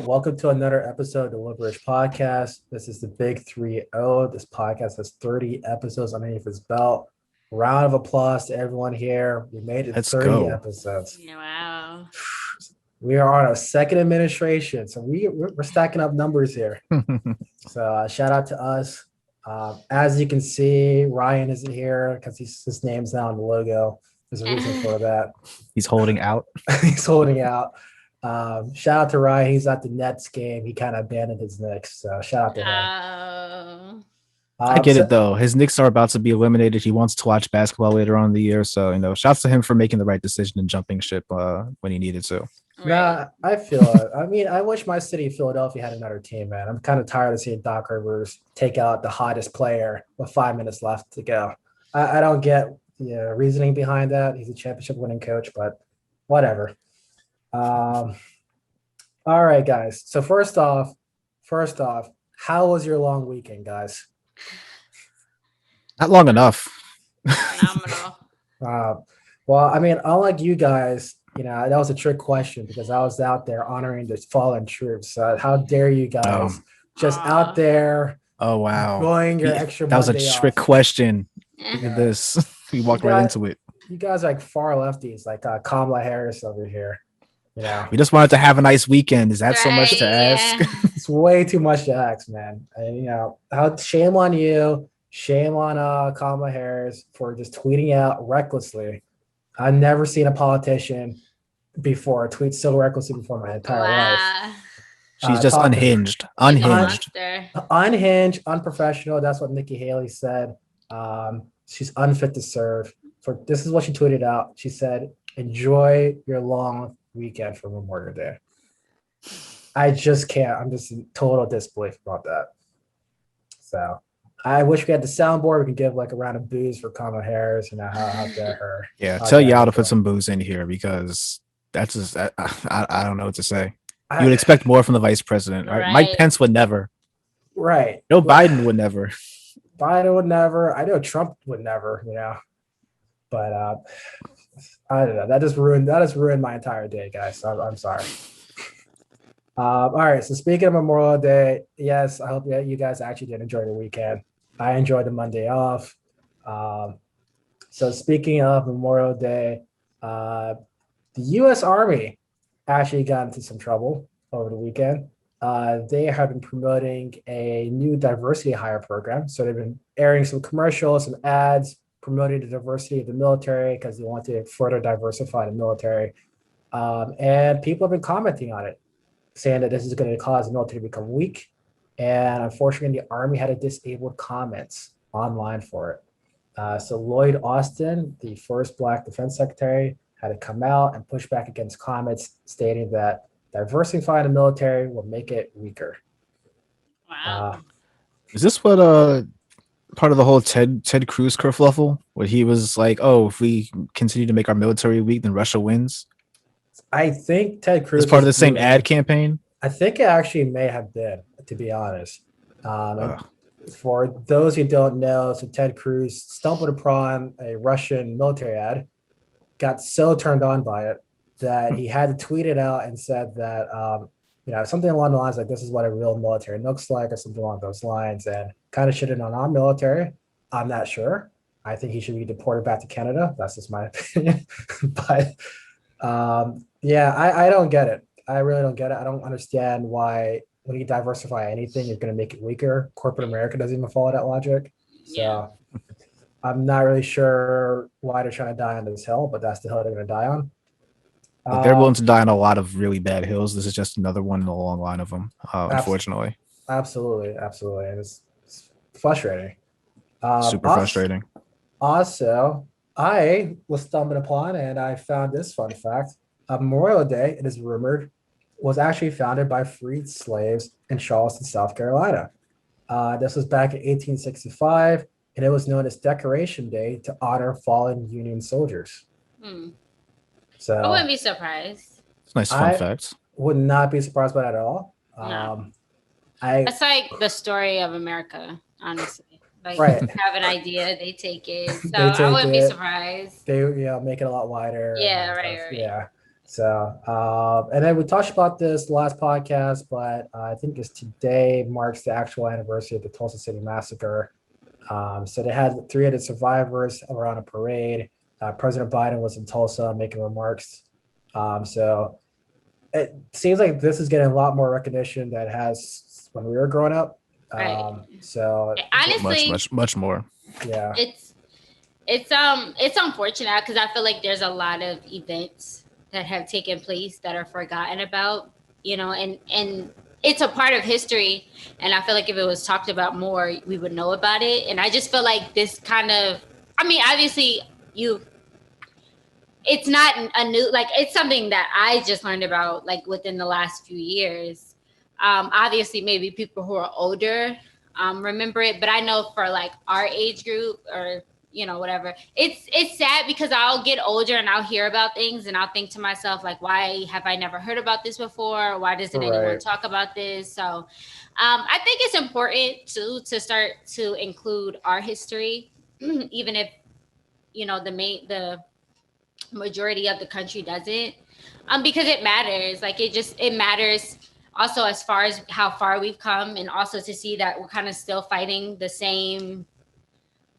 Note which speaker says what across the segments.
Speaker 1: welcome to another episode of the Liberalish podcast. This is the Big 3-0. This podcast has 30 episodes underneath its belt. Round of applause to everyone here. We made it
Speaker 2: Let's
Speaker 1: 30
Speaker 2: go.
Speaker 1: episodes.
Speaker 3: Yeah, wow.
Speaker 1: We are on our second administration, so we're stacking up numbers here. So shout out to us. As you can see, Ryan isn't here because his name's now on the logo. There's a reason for that.
Speaker 2: He's holding out.
Speaker 1: He's holding out. Shout out to Ryan. He's at the Nets game. He kind of abandoned his Knicks. So shout out to him.
Speaker 2: I get it though. His Knicks are about to be eliminated. He wants to watch basketball later on in the year. So, shouts to him for making the right decision and jumping ship when he needed to.
Speaker 3: Right.
Speaker 1: Nah, I feel it. I mean, I wish my city, Philadelphia, had another team, man. I'm kind of tired of seeing Doc Rivers take out the hottest player with 5 minutes left to go. I don't get the reasoning behind that. He's a championship winning coach, but whatever. All right, guys. So first off, how was your long weekend, guys?
Speaker 2: Not long enough.
Speaker 3: Phenomenal.
Speaker 1: Well, I mean, unlike you guys, that was a trick question because I was out there honoring the fallen troops. How dare you guys just out there?
Speaker 2: Oh wow,
Speaker 1: going your extra.
Speaker 2: That was a trick question. Look at this. We walked right into it.
Speaker 1: You guys are like far lefties, like Kamala Harris over here.
Speaker 2: We just wanted to have a nice weekend. Is that so much to ask?
Speaker 3: Yeah.
Speaker 1: It's way too much to ask, man. And shame on you. Shame on Kamala Harris for just tweeting out recklessly. I've never seen a politician before tweet so recklessly before my entire life.
Speaker 2: She's just unhinged, unprofessional.
Speaker 1: That's what Nikki Haley said. She's unfit to serve. This is what she tweeted out. She said, "Enjoy your long weekend for Memorial Day." I just can't. I'm just in total disbelief about that. So I wish we had the soundboard. We could give like a round of booze for Kamala Harris. How dare her?
Speaker 2: Yeah, tell y'all to put some booze in here because that's just I don't know what to say. You would expect more from the vice president, right? Mike Pence would never.
Speaker 1: Right.
Speaker 2: No, Biden would never.
Speaker 1: Biden would never. I know Trump would never. But I don't know. That just ruined my entire day, guys. So I'm sorry. All right. So speaking of Memorial Day, yes, I hope you guys actually did enjoy the weekend. I enjoyed the Monday off. So speaking of Memorial Day, the U.S. Army actually got into some trouble over the weekend. They have been promoting a new diversity hire program. So they've been airing some commercials, some ads, promoting the diversity of the military because they want to further diversify the military. And people have been commenting on it, saying that this is going to cause the military to become weak. And unfortunately, the Army had a disabled comments online for it. So Lloyd Austin, the first Black defense secretary, had to come out and push back against comments stating that diversifying the military will make it weaker.
Speaker 3: Wow.
Speaker 2: Is this what part of the whole Ted Cruz kerfuffle, where he was like, "Oh, if we continue to make our military weak, then Russia wins"?
Speaker 1: I think Ted Cruz
Speaker 2: is part of the same ad campaign.
Speaker 1: I think it actually may have been, to be honest. For those who don't know, so Ted Cruz stumbled upon a Russian military ad, got so turned on by it that he had to tweet it out and said that something along the lines like this is what a real military looks like or something along those lines, and kind of shitted on our military. I'm not sure. I think he should be deported back to Canada. That's just my opinion. But I don't get it. I really don't get it. I don't understand why when you diversify anything, you're going to make it weaker. Corporate America doesn't even follow that logic. So I'm not really sure why they're trying to die on this hill, but that's the hill they're going to die on.
Speaker 2: They're willing to die on a lot of really bad hills. This is just another one in a long line of them, unfortunately.
Speaker 1: Absolutely. And it's frustrating.
Speaker 2: Super frustrating.
Speaker 1: Also, I was stumbling upon and I found this fun fact. Memorial Day, it is rumored, was actually founded by freed slaves in Charleston, South Carolina. This was back in 1865, and it was known as Decoration Day to honor fallen Union soldiers. So
Speaker 3: I wouldn't be surprised.
Speaker 2: It's a nice fun fact.
Speaker 1: Would not be surprised by that at all.
Speaker 3: No. That's like the story of America, honestly. Like, have an idea, they take it. So I wouldn't be surprised.
Speaker 1: They make it a lot wider.
Speaker 3: Yeah, right.
Speaker 1: Yeah. So, and then we touched about this last podcast, but I think it's today marks the actual anniversary of the Tulsa City Massacre. So they had 300 survivors around a parade. President Biden was in Tulsa making remarks. So it seems like this is getting a lot more recognition than it has when we were growing up.
Speaker 3: Right.
Speaker 1: So
Speaker 3: Honestly,
Speaker 2: much more.
Speaker 1: Yeah.
Speaker 3: It's unfortunate because I feel like there's a lot of events that have taken place that are forgotten about, and it's a part of history. And I feel like if it was talked about more, we would know about it. And I just feel like this kind of, obviously it's not a new, like, it's something that I just learned about like within the last few years. Obviously maybe people who are older remember it, but I know for like our age group or whatever, it's sad because I'll get older and I'll hear about things and I'll think to myself, like, why have I never heard about this before? Why doesn't anyone talk about this? So I think it's important to start to include our history, even if the majority of the country doesn't, because it matters. Like it matters also as far as how far we've come, and also to see that we're kind of still fighting the same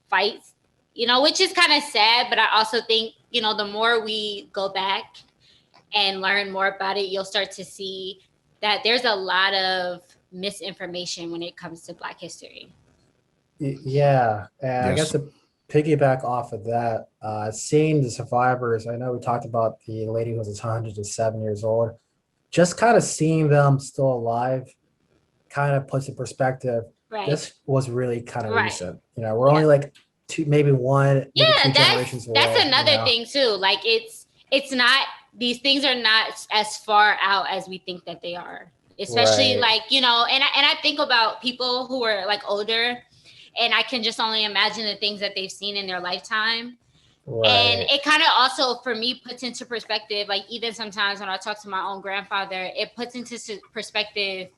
Speaker 3: fights, which is kind of sad. But I also think, the more we go back and learn more about it, you'll start to see that there's a lot of misinformation when it comes to Black history.
Speaker 1: Yeah. And yes. I guess to piggyback off of that, seeing the survivors, I know we talked about the lady who was 107 years old, just kind of seeing them still alive kind of puts in perspective. Right. This was really kind of recent. We're only like two, maybe one, maybe two generations away.
Speaker 3: That's another thing too. Like it's not, these things are not as far out as we think that they are. Especially like, and I think about people who are like older, and I can just only imagine the things that they've seen in their lifetime. Right. And it kind of also, for me, puts into perspective, like even sometimes when I talk to my own grandfather, it puts into perspective,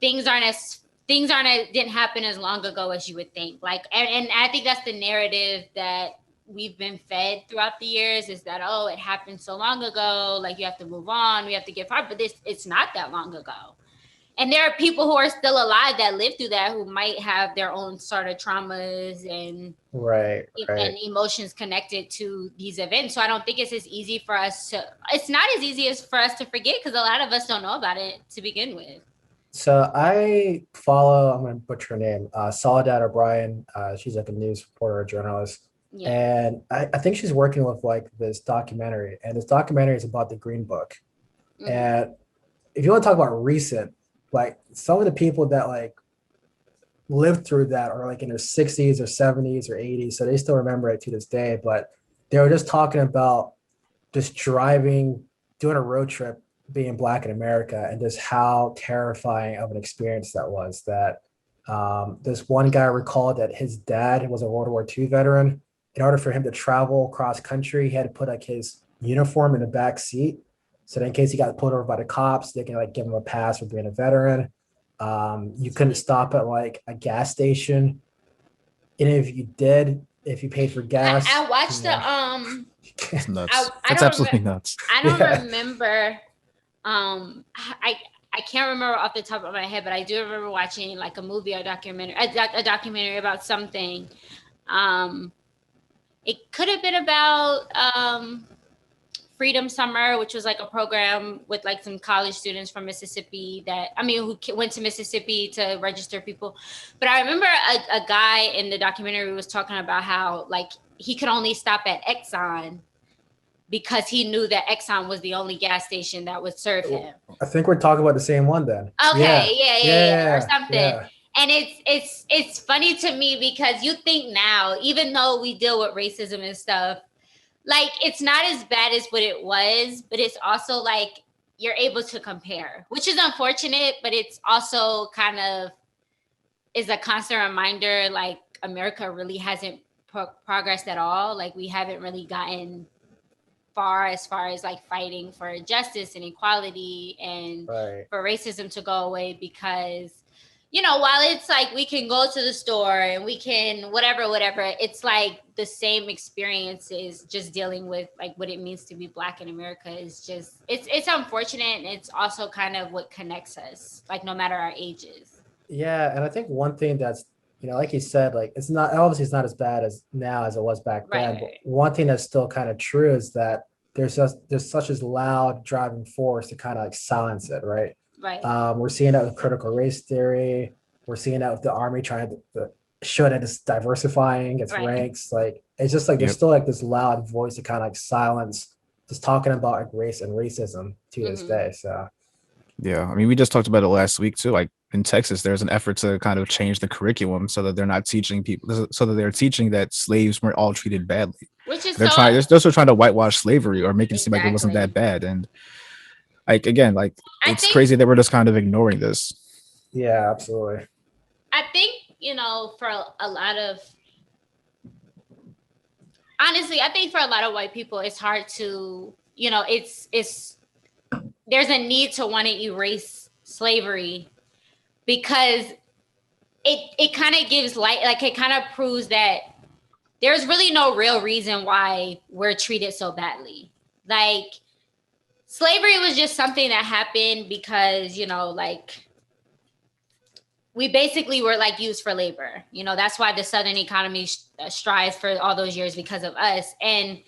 Speaker 3: things didn't happen as long ago as you would think. Like, and I think that's the narrative that we've been fed throughout the years, is that, oh, it happened so long ago, like you have to move on, we have to get far, but it's not that long ago. And there are people who are still alive that lived through that, who might have their own sort of traumas and and emotions connected to these events. So I don't think it's as easy for us to, it's not as easy as for us to forget, because a lot of us don't know about it to begin with.
Speaker 1: So I follow, I'm going to butcher her name, Soledad O'Brien. She's like a news reporter, a journalist. Yeah. And I think she's working with like this documentary, and this documentary is about the Green Book. Mm-hmm. And if you want to talk about recent, like some of the people that like lived through that are like in their 60s or 70s or 80s, so they still remember it to this day. But they were just talking about just driving, doing a road trip, being Black in America, and just how terrifying of an experience that was. That this one guy recalled that his dad was a World War II veteran. In order for him to travel cross country, he had to put like his uniform in the back seat. So that in case he got pulled over by the cops, they can like give him a pass for being a veteran. You couldn't stop at like a gas station. And if you did, if you paid for gas.
Speaker 3: I watched
Speaker 2: It's nuts. It's absolutely nuts.
Speaker 3: I don't remember. I can't remember off the top of my head, but I do remember watching like a movie or a documentary about something. It could have been about Freedom Summer, which was like a program with like some college students from Mississippi who went to Mississippi to register people. But I remember a guy in the documentary was talking about how like he could only stop at Exxon because he knew that Exxon was the only gas station that would serve him.
Speaker 1: I think we're talking about the same one then.
Speaker 3: Okay, yeah, or something. Yeah. And it's funny to me because you think now, even though we deal with racism and stuff, like it's not as bad as what it was, but it's also like you're able to compare, which is unfortunate, but it's also kind of is a constant reminder, like America really hasn't progressed at all. Like we haven't really gotten far as like fighting for justice and equality and for racism to go away, because you know, while it's like we can go to the store and we can whatever, it's like the same experiences just dealing with like what it means to be Black in America is just it's unfortunate, and it's also kind of what connects us, like no matter our ages.
Speaker 1: Yeah, and I think one thing that's, like you said, like it's not obviously it's not as bad as now as it was back then, but
Speaker 3: Right.
Speaker 1: one thing that's still kind of true is that there's such a loud driving force to kind of like silence it, right?
Speaker 3: Right.
Speaker 1: We're seeing that with critical race theory. We're seeing that with the army trying to show that it's diversifying its
Speaker 3: Right.
Speaker 1: ranks. Like it's just like there's
Speaker 2: Yep.
Speaker 1: still like this loud voice to kind of like silence just talking about like race and racism to this day. So
Speaker 2: Yeah, I mean, we just talked about it last week too. Like in Texas, there's an effort to kind of change the curriculum so that they're not teaching people, so that they're teaching that slaves weren't all treated badly.
Speaker 3: Which is
Speaker 2: They're
Speaker 3: so
Speaker 2: trying, they're also trying to whitewash slavery or make it seem like it wasn't
Speaker 3: exactly.
Speaker 2: that bad. And like again, like
Speaker 3: I
Speaker 2: it's
Speaker 3: think
Speaker 2: crazy that we're just kind of ignoring this.
Speaker 1: yeah, absolutely.
Speaker 3: I think, you know, for a lot of honestly, I think for a lot of white people, it's hard to, you know, it's there's a need to want to erase slavery because it kind of gives light, like it kind of proves that there's really no real reason why we're treated so badly. Like slavery was just something that happened because, you know, like we basically were like used for labor. You know, that's why the Southern economy strives for all those years because of us. And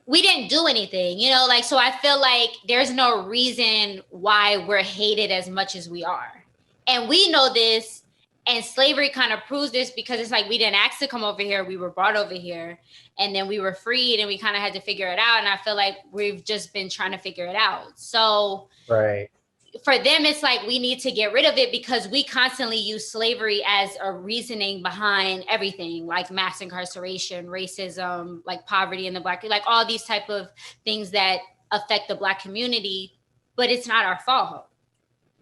Speaker 3: we didn't do anything, you know, like, so I feel like there's no reason why we're hated as much as we are. And we know this, and slavery kind of proves this because it's like we didn't ask to come over here, we were brought over here, and then we were freed and we kind of had to figure it out. And I feel like we've just been trying to figure it out. So
Speaker 1: Right.
Speaker 3: for them, it's like we need to get rid of it because we constantly use slavery as a reasoning behind everything, like mass incarceration, racism, like poverty in the Black, like all these type of things that affect the Black community, but it's not our fault.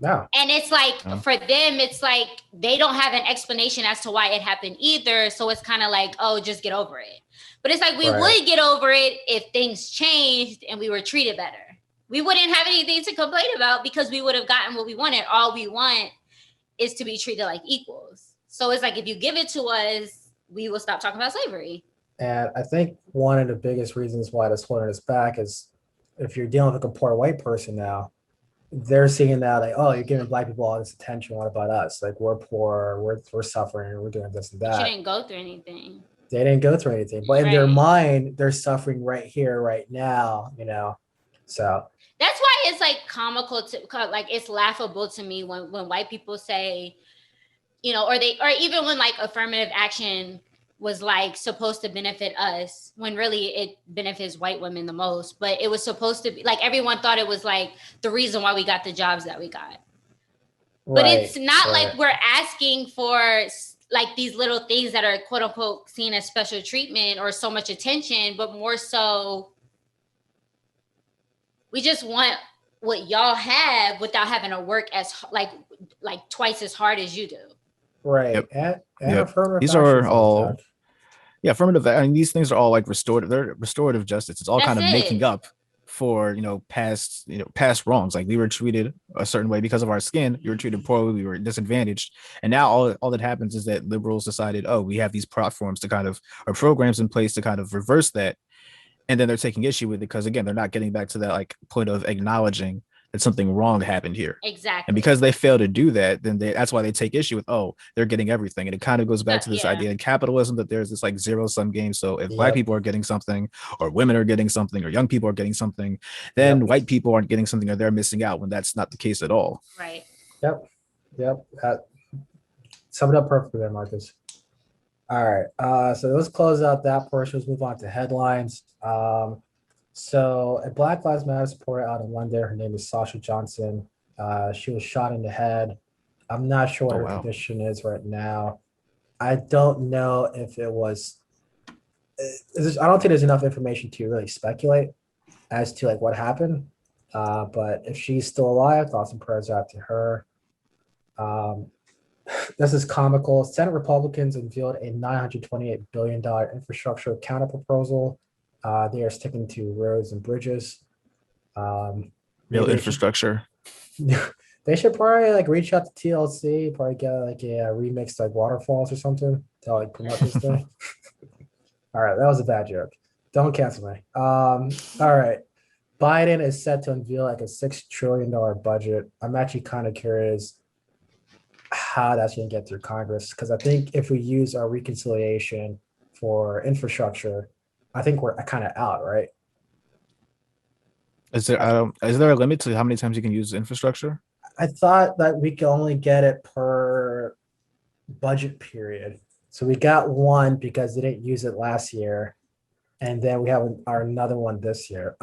Speaker 1: No.
Speaker 3: And it's like for them, it's like they don't have an explanation as to why it happened either. So it's kind of like, oh, just get over it. But it's like we would get over it if things changed and we were treated better. We wouldn't have anything to complain about because we would have gotten what we wanted. All we want is to be treated like equals. So it's like if you give it to us, we will stop talking about slavery.
Speaker 1: And I think one of the biggest reasons why that's holding us back is if you're dealing with a poor white person now, they're seeing that like, oh, you're giving Black people all this attention. What about us? Like we're poor, we're suffering, we're doing this and that.
Speaker 3: But you didn't go through anything.
Speaker 1: They didn't go through anything, but in their mind, they're suffering right here, right now. You know, so
Speaker 3: that's why it's like comical to like it's laughable to me when white people say, you know, or even when like affirmative action was like supposed to benefit us when really it benefits white women the most, but it was supposed to be like everyone thought it was like the reason why we got the jobs that we got. But it's not like we're asking for like these little things that are quote unquote seen as special treatment or so much attention, but more so we just want what y'all have without having to work as like twice as hard as you do.
Speaker 1: Right.
Speaker 2: Yep.
Speaker 1: And affirmative
Speaker 2: these are
Speaker 1: actions
Speaker 2: all affirmative. I mean, these things are all like restorative. They're restorative justice. It's all kind of making up for past wrongs. Like we were treated a certain way because of our skin. We were treated poorly. We were disadvantaged. And now all that happens is that liberals decided, oh, we have these platforms to kind of or programs in place to kind of reverse that. And then they're taking issue with it because again, they're not getting back to that like point of acknowledging that something wrong happened here.
Speaker 3: Exactly.
Speaker 2: And because they fail to do that, then that's why they take issue with, oh, they're getting everything. And it kind of goes back to this idea in capitalism that there's this like zero-sum game. So if Black people are getting something or women are getting something or young people are getting something, then white people aren't getting something or they're missing out when that's not the case at all.
Speaker 3: Right.
Speaker 1: Yep. Sum it up perfectly there, Marcus. All right. So let's close out that portion. Let's move on to headlines. So a Black Lives Matter supporter out in London, her name is Sasha Johnson. She was shot in the head. I'm not sure what her condition is right now. I don't know if it was, I don't think there's enough information to really speculate as to like what happened. But if she's still alive, thoughts and prayers out to her. This is comical. Senate Republicans unveiled a $928 billion infrastructure counter proposal. They are sticking to roads and bridges.
Speaker 2: Real infrastructure.
Speaker 1: They're They should probably like reach out to TLC, probably get like a remix like Waterfalls or something to like promote this thing. All right, that was a bad joke. Don't cancel me. All right. Biden is set to unveil like a $6 trillion budget. I'm actually kind of curious how that's going to get through Congress, because I think if we use our reconciliation for infrastructure, I think we're kind of out, right?
Speaker 2: Is there a limit to how many times you can use infrastructure?
Speaker 1: I thought that we could only get it per budget period. So we got one because they didn't use it last year, and then we have another one this year.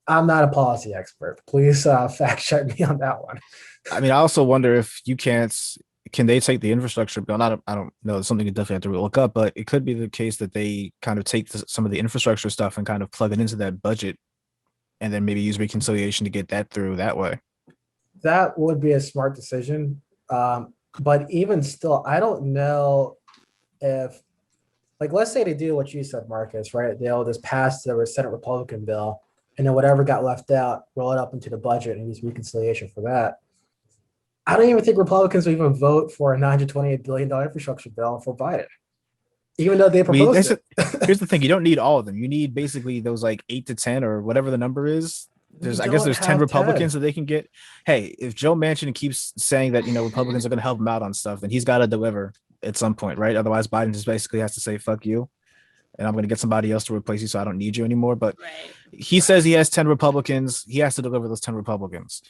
Speaker 1: I'm not a policy expert. Please fact check me on that one.
Speaker 2: I mean, I also wonder if you can they take the infrastructure bill? I don't know. It's something you definitely have to look up, but it could be the case that they kind of take some of the infrastructure stuff and kind of plug it into that budget, and then maybe use reconciliation to get that through that way.
Speaker 1: That would be a smart decision. But even still, I don't know if, like, let's say they do what you said, Marcus, right? They'll just pass the Senate Republican bill, and then whatever got left out, roll it up into the budget and use reconciliation for that. I don't even think Republicans will even vote for a $928 billion infrastructure bill for Biden, even though they proposed it.
Speaker 2: Here's the thing: you don't need all of them. You need basically those like 8 to 10 or whatever the number is. I guess there's 10 Republicans 10. That they can get. Hey, if Joe Manchin keeps saying that Republicans are going to help him out on stuff, then he's got to deliver at some point, right? Otherwise, Biden just basically has to say "fuck you," and I'm going to get somebody else to replace you, so I don't need you anymore. But he says he has 10 Republicans. He has to deliver those 10 Republicans.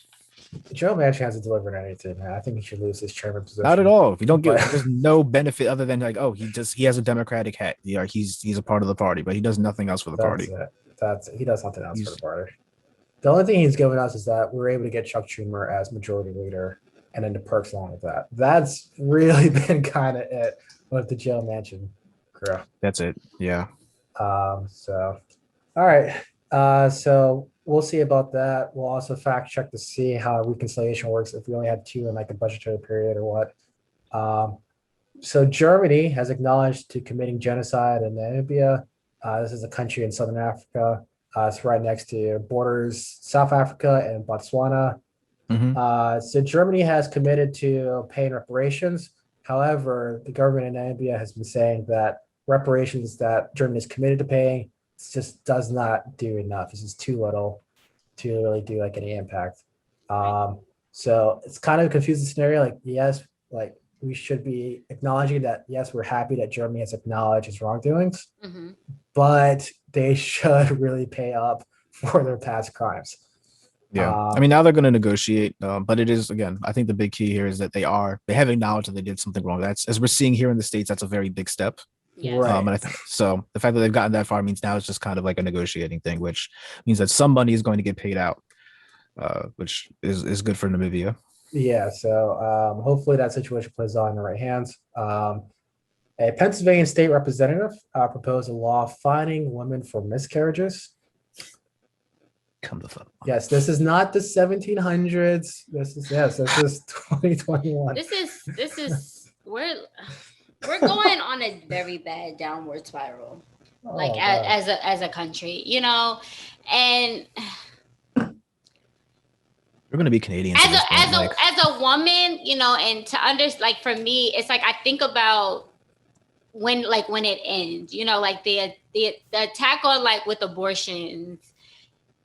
Speaker 1: Joe Manchin hasn't delivered anything, man. I think he should lose his chairman position.
Speaker 2: Not at all. If you don't get, there's no benefit other than like, oh, he has a Democratic hat. Yeah, he's a part of the party, but he does nothing else for the party.
Speaker 1: He does nothing else for the party. The only thing he's given us is that we're able to get Chuck Schumer as majority leader, and then the perks along with that. That's really been kind of it with the Joe Manchin crew.
Speaker 2: That's it. Yeah.
Speaker 1: So, all right. So we'll see about that. We'll also fact check to see how reconciliation works if we only had 2 in like a budgetary period or what. So Germany has acknowledged to committing genocide in Namibia. This is a country in Southern Africa. It's right next to borders South Africa and Botswana.
Speaker 2: Mm-hmm.
Speaker 1: So Germany has committed to paying reparations. However, the government in Namibia has been saying that reparations that Germany is committed to paying just does not do enough. This is too little to really do like any impact. So it's kind of a confusing scenario. Like, yes, like we should be acknowledging that, yes, we're happy that Germany has acknowledged its wrongdoings, but they should really pay up for their past crimes.
Speaker 2: Yeah. I mean, now they're going to negotiate, but it is, again, I think the big key here is that they have acknowledged that they did something wrong. That's, as we're seeing here in the States, that's a very big step.
Speaker 3: Yeah.
Speaker 1: Right.
Speaker 2: And I think so. The fact that they've gotten that far means now it's just kind of like a negotiating thing, which means that some money is going to get paid out, which is good for Namibia.
Speaker 1: Yeah. So hopefully that situation plays out in the right hands. A Pennsylvania state representative proposed a law fining women for miscarriages.
Speaker 2: Come the fuck.
Speaker 1: Yes, this is not the 1700s. This is 2021.
Speaker 3: This is we're going on a very bad downward spiral, as a country, and
Speaker 2: we're gonna be Canadians
Speaker 3: as a woman, and to understand, like for me, it's like I think about when it ends, like the attack on like with abortions,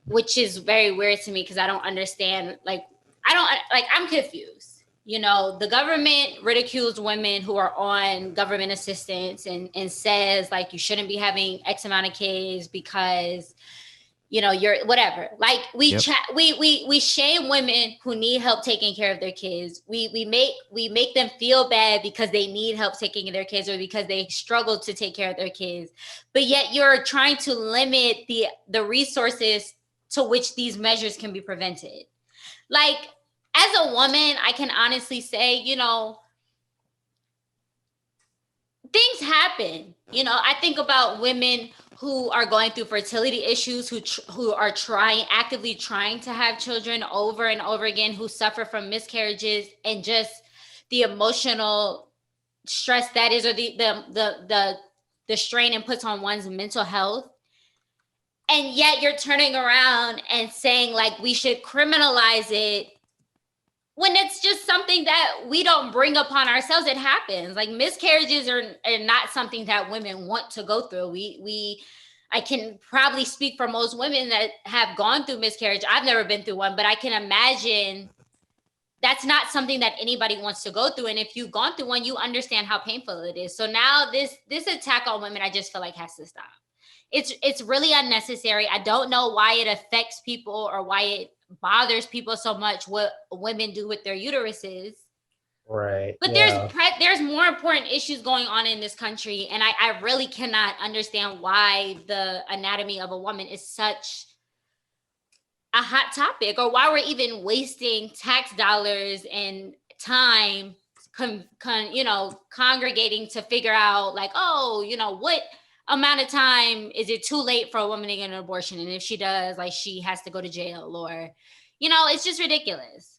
Speaker 3: which is very weird to me because I don't understand. I'm confused. The government ridicules women who are on government assistance and says like you shouldn't be having X amount of kids because you're whatever. Like we shame women who need help taking care of their kids. We make them feel bad because they need help taking care of their kids or because they struggle to take care of their kids. But yet you're trying to limit the resources to which these measures can be prevented. Like, as a woman, I can honestly say, things happen. I think about women who are going through fertility issues, who are actively trying to have children over and over again, who suffer from miscarriages and just the emotional stress that is, or the strain it puts on one's mental health. And yet you're turning around and saying like we should criminalize it when it's just something that we don't bring upon ourselves. It happens. Like miscarriages are not something that women want to go through. I can probably speak for most women that have gone through miscarriage. I've never been through one, but I can imagine that's not something that anybody wants to go through. And if you've gone through one, you understand how painful it is. So now this attack on women, I just feel like has to stop. It's really unnecessary. I don't know why it affects people or why it bothers people so much what women do with their uteruses.
Speaker 1: Right.
Speaker 3: But there's more important issues going on in this country. And I really cannot understand why the anatomy of a woman is such a hot topic, or why we're even wasting tax dollars and time congregating to figure out like, oh, what amount of time is it too late for a woman to get an abortion? And if she does, like, she has to go to jail, or, it's just ridiculous.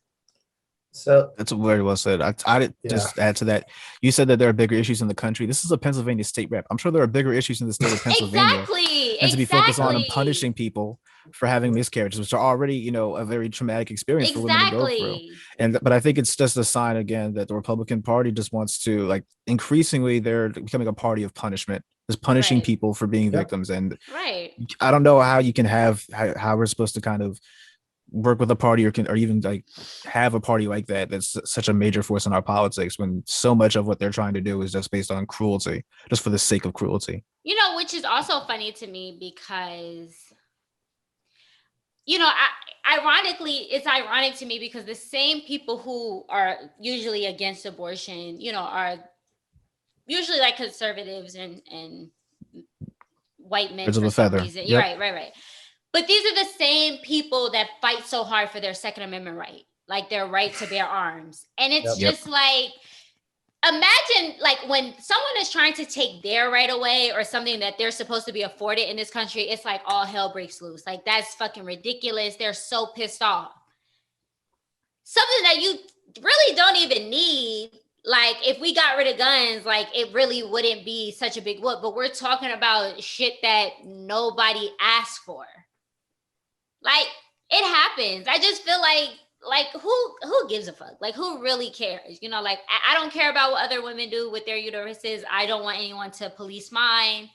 Speaker 1: So
Speaker 2: that's very well said. I did just add to that. You said that there are bigger issues in the country. This is a Pennsylvania state rep. I'm sure there are bigger issues in the state of Pennsylvania.
Speaker 3: Exactly.
Speaker 2: To be focused on punishing people for having miscarriages, which are already, a very traumatic experience for women to go through. But I think it's just a sign again that the Republican Party just wants to, like, increasingly they're becoming a party of punishment, just punishing people for being victims. And I don't know how you can have how we're supposed to kind of work with a party or even like have a party like that that's such a major force in our politics when so much of what they're trying to do is just based on cruelty, just for the sake of cruelty.
Speaker 3: Which is also funny to me because it's ironic to me because the same people who are usually against abortion, are usually like conservatives and white men for some reason. Yep. Right. But these are the same people that fight so hard for their Second Amendment right, like their right to bear arms. And it's just like, imagine like when someone is trying to take their right away or something that they're supposed to be afforded in this country, it's like all hell breaks loose. Like, that's fucking ridiculous. They're so pissed off. Something that you really don't even need. Like, if we got rid of guns, like, it really wouldn't be such a big whoop. But we're talking about shit that nobody asked for. Like, it happens. I just feel like who gives a fuck? Like, who really cares? Like, I don't care about what other women do with their uteruses. I don't want anyone to police mine.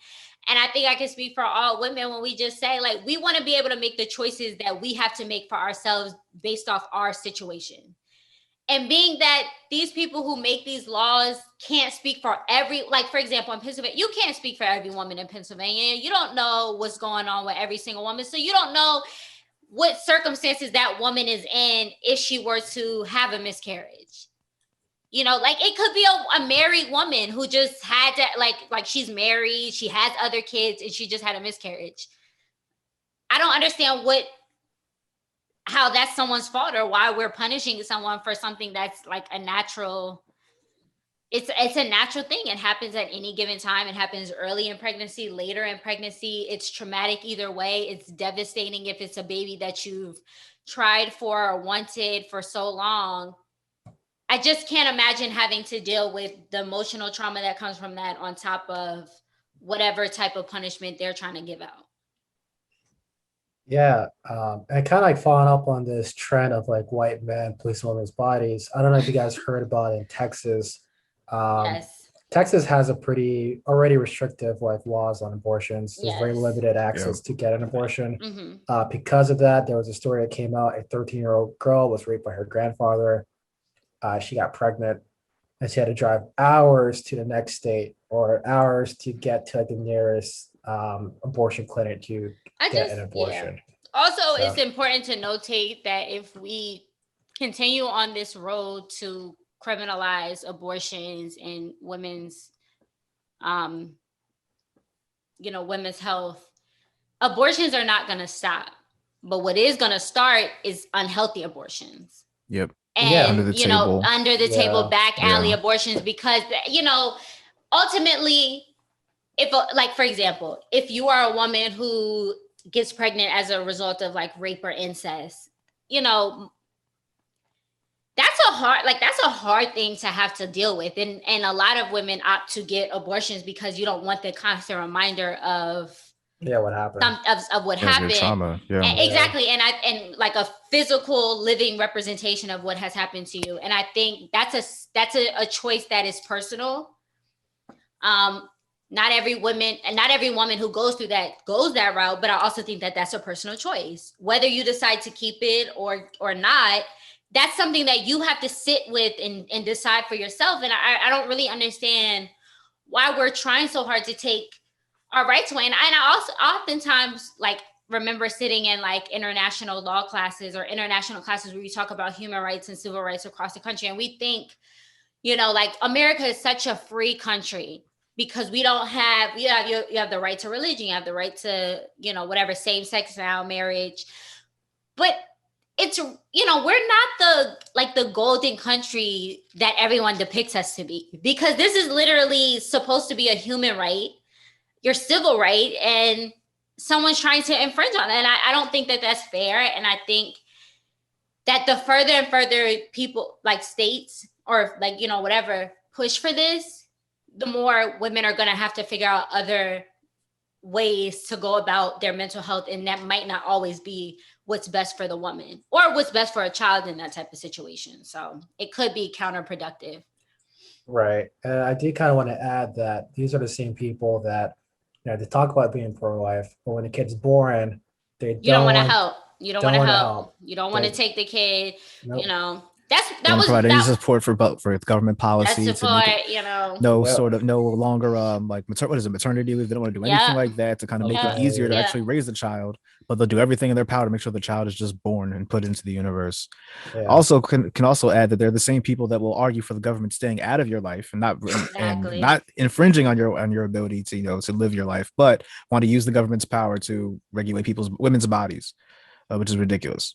Speaker 3: And I think I can speak for all women when we just say, like, we want to be able to make the choices that we have to make for ourselves based off our situation. And being that these people who make these laws can't speak for for example, in Pennsylvania, you can't speak for every woman in Pennsylvania. You don't know what's going on with every single woman. So you don't know what circumstances that woman is in if she were to have a miscarriage. Like, it could be a married woman who just had to, like she's married, she has other kids, and she just had a miscarriage. I don't understand how that's someone's fault or why we're punishing someone for something that's like a natural. It's a natural thing. It happens at any given time. It happens early in pregnancy, later in pregnancy. It's traumatic either way. It's devastating if it's a baby that you've tried for or wanted for so long. I just can't imagine having to deal with the emotional trauma that comes from that on top of whatever type of punishment they're trying to give out.
Speaker 1: Yeah, and kind of like following up on this trend of like white men policing women's bodies. I don't know if you guys heard about it in Texas.
Speaker 3: Yes.
Speaker 1: Texas has a pretty already restrictive like laws on abortions. There's very limited access to get an abortion.
Speaker 3: Mm-hmm.
Speaker 1: Because of that, there was a story that came out. A 13-year-old girl was raped by her grandfather. She got pregnant, and she had to drive hours to the next state or hours to get to like the nearest abortion clinic to get an abortion.
Speaker 3: Yeah. Also, it's important to notate that if we continue on this road to criminalize abortions and women's women's health, abortions are not going to stop. But what is going to start is unhealthy abortions.
Speaker 2: Yep.
Speaker 3: And
Speaker 2: under the
Speaker 3: table back alley abortions, because ultimately, if like, for example, if you are a woman who gets pregnant as a result of like rape or incest, that's a hard thing to have to deal with. And a lot of women opt to get abortions because you don't want the constant reminder of
Speaker 1: what happened.
Speaker 3: Of what happened.
Speaker 2: Trauma. Yeah.
Speaker 3: And exactly. And like a physical living representation of what has happened to you. And I think that's a choice that is personal. Not every woman who goes through that goes that route, but I also think that that's a personal choice. Whether you decide to keep it or not, that's something that you have to sit with and decide for yourself. And I don't really understand why we're trying so hard to take our rights away. And I also oftentimes like remember sitting in like international law classes or international classes where we talk about human rights and civil rights across the country. And we think, like America is such a free country because we don't have, you have the right to religion, you have the right to, whatever, same-sex now, marriage. But it's, we're not the golden country that everyone depicts us to be, because this is literally supposed to be a human right, your civil right, and someone's trying to infringe on it. And I don't think that that's fair. And I think that the further and further people, like states or like, whatever, push for this, the more women are going to have to figure out other ways to go about their mental health. And that might not always be what's best for the woman or what's best for a child in that type of situation. So it could be counterproductive.
Speaker 1: Right. And I do kind of want to add that these are the same people that, they talk about being pro-life, but when a kid's born, you
Speaker 3: don't want to help. You don't want to help. You don't want to take the kid,
Speaker 1: Nope.
Speaker 3: That was
Speaker 2: provide any support for government policy.
Speaker 3: Support,
Speaker 2: no longer maternity leave. They don't want to do anything like that to kind of make it easier to actually raise the child, but they'll do everything in their power to make sure the child is just born and put into the universe. Also can also add that they're the same people that will argue for the government staying out of your life and not infringing on your ability to to live your life, but want to use the government's power to regulate women's bodies, which is ridiculous.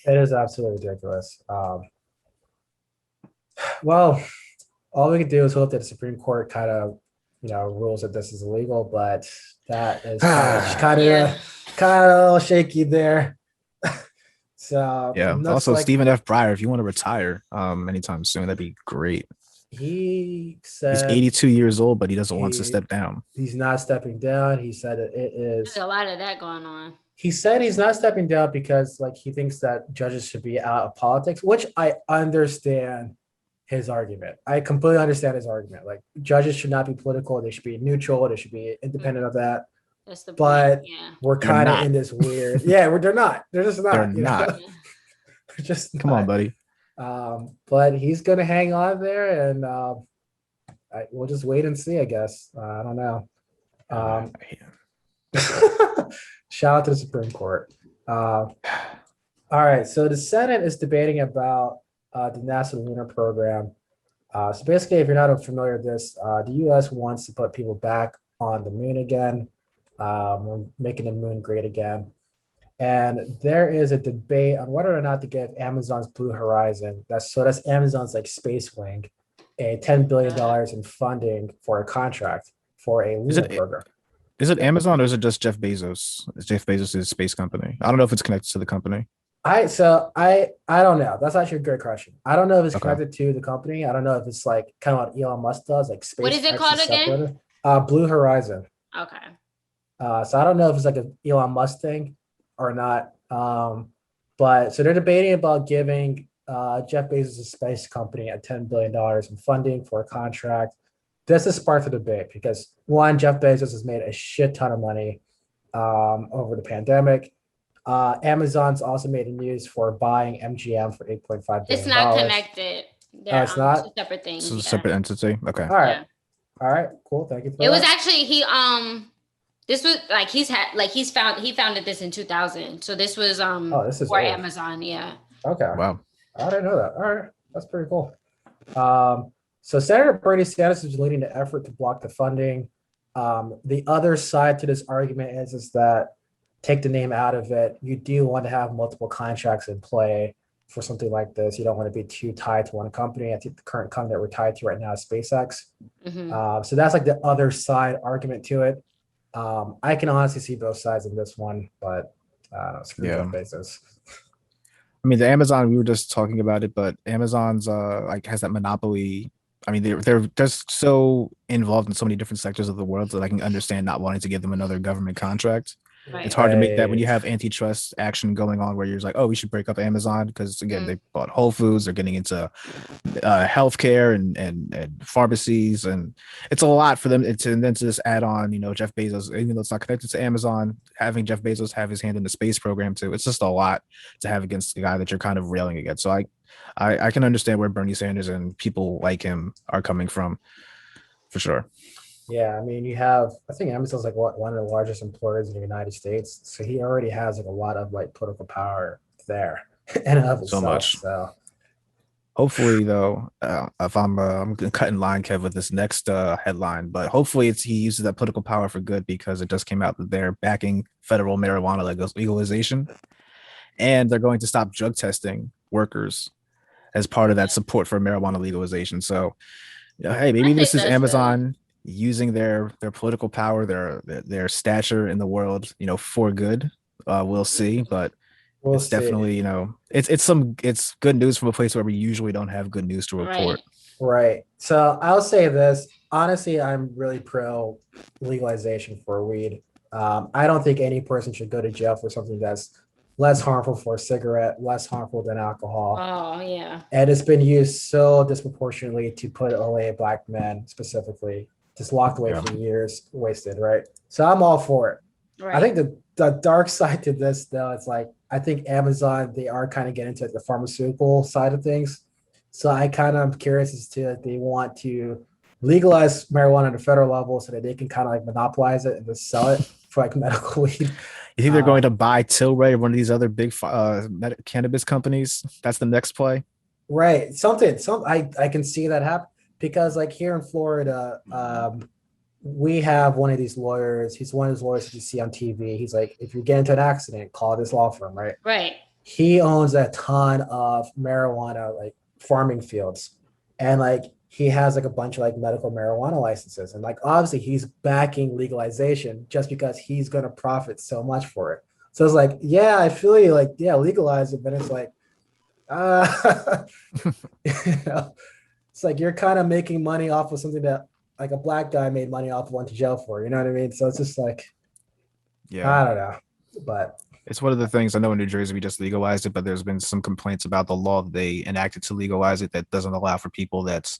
Speaker 1: It is absolutely ridiculous. Well, all we can do is hope that the Supreme Court kind of, rules that this is illegal, but that is kind of a little shaky there. So
Speaker 2: Also, Stephen F. Breyer, if you want to retire anytime soon, that'd be great.
Speaker 1: He said
Speaker 2: he's 82 years old, but he doesn't want to step down.
Speaker 1: He's not stepping down. He said that it is.
Speaker 3: There's a lot of that going on.
Speaker 1: He said he's not stepping down because he thinks that judges should be out of politics, which I understand his argument. I completely understand his argument. Like, judges should not be political. They should be neutral. They should be independent of that.
Speaker 3: That's the
Speaker 1: but
Speaker 3: point. Yeah.
Speaker 1: We're kind of in this weird. They're not. They're just not.
Speaker 2: They're not.
Speaker 1: They're just
Speaker 2: come on, buddy.
Speaker 1: But he's gonna hang on there, and we'll just wait and see. I guess. I don't know. Shout out to the Supreme Court. All right. So the Senate is debating about the NASA lunar program. So basically, if you're not familiar with this, the U.S. wants to put people back on the moon again. We're making the moon great again. And there is a debate on whether or not to give Amazon's Blue Horizon, that's Amazon's space wing, a $10 billion in funding for a contract for a lunar program.
Speaker 2: Is it Amazon or is it just Jeff Bezos? It's Jeff Bezos' space company. I don't know if it's connected to the company. I
Speaker 1: don't know. That's actually a great question. I don't know if it's connected to the company. I don't know if it's kind of what Elon Musk does, space.
Speaker 3: What is it called again?
Speaker 1: Blue Horizon.
Speaker 3: Okay.
Speaker 1: So I don't know if it's an Elon Musk thing or not. But so they're debating about giving Jeff Bezos' space company a $10 billion in funding for a contract. This has sparked the debate because one, Jeff Bezos has made a shit ton of money over the pandemic. Amazon's also made the news for buying MGM for $8.5 billion.
Speaker 3: It's not connected.
Speaker 1: It's not?
Speaker 3: Two separate things.
Speaker 2: It's a separate entity. Okay.
Speaker 1: All right. Yeah. All right. Cool. Thank you for
Speaker 3: that. Was actually this was he founded this in 2000. So this was
Speaker 1: this is
Speaker 3: for
Speaker 1: old.
Speaker 3: Amazon. Yeah.
Speaker 1: Okay.
Speaker 2: Wow.
Speaker 1: I didn't know that. All right. That's pretty cool. So Senator Bernie Sanders is leading the effort to block the funding. The other side to this argument is that take the name out of it. You do want to have multiple contracts in play for something like this. You don't want to be too tied to one company. I think the current company that we're tied to right now is SpaceX. Mm-hmm. So that's the other side argument to it. I can honestly see both sides in this one, but screw Jeff Bezos. I
Speaker 2: mean, the Amazon, we were just talking about it, but Amazon's has that monopoly I mean, they're just so involved in so many different sectors of the world that I can understand not wanting to give them another government contract. It's hard to make that when you have antitrust action going on where you're like, oh, we should break up Amazon because again, they bought Whole Foods, they're getting into healthcare and pharmacies, and it's a lot for them. And then to just add on, Jeff Bezos, even though it's not connected to Amazon, having Jeff Bezos have his hand in the space program too. It's just a lot to have against the guy that you're kind of railing against. So I can understand where Bernie Sanders and people like him are coming from, for sure.
Speaker 1: Yeah, I mean, I think Amazon's like one of the largest employers in the United States. So he already has like a lot of like political power there and of
Speaker 2: So
Speaker 1: itself.
Speaker 2: much.
Speaker 1: So
Speaker 2: hopefully, though, if I'm cutting line, Kev, with this next headline, but hopefully he uses that political power for good because it just came out that they're backing federal marijuana legalization, and they're going to stop drug testing workers as part of that support for marijuana legalization. So, hey, maybe this is Amazon using their political power, their stature in the world, for good. We'll see, but it's definitely, it's good news from a place where we usually don't have good news to report.
Speaker 1: Right. So I'll say this, honestly, I'm really pro legalization for weed. I don't think any person should go to jail for something that's less harmful for a cigarette, less harmful than alcohol.
Speaker 3: Oh, yeah.
Speaker 1: And it's been used so disproportionately to put away black men specifically, just locked away for years, wasted, right? So I'm all for it. Right. I think the dark side to this, though, it's like, I think Amazon, they are kind of getting into the pharmaceutical side of things. So I kind of am curious as to if they want to legalize marijuana at a federal level so that they can kind of like monopolize it and just sell it for like medical weed.
Speaker 2: You think they're going to buy Tilray or one of these other big cannabis companies? That's the next play?
Speaker 1: Right. I can see that happen because like here in Florida, we have one of these lawyers. He's one of those lawyers that you see on TV. He's like, if you get into an accident, call this law firm, right?
Speaker 3: Right.
Speaker 1: He owns a ton of marijuana, like farming fields. And like, he has like a bunch of like medical marijuana licenses. And like, obviously he's backing legalization just because he's going to profit so much for it. So it's like, yeah, I feel you, like, yeah, legalize it. But it's like, it's like, you're kind of making money off of something that like a black guy made money off of, went to jail for, you know what I mean? So it's just like, I don't know, but
Speaker 2: it's one of the things. I know in New Jersey we just legalized it, but there's been some complaints about the law that they enacted to legalize it that doesn't allow for people that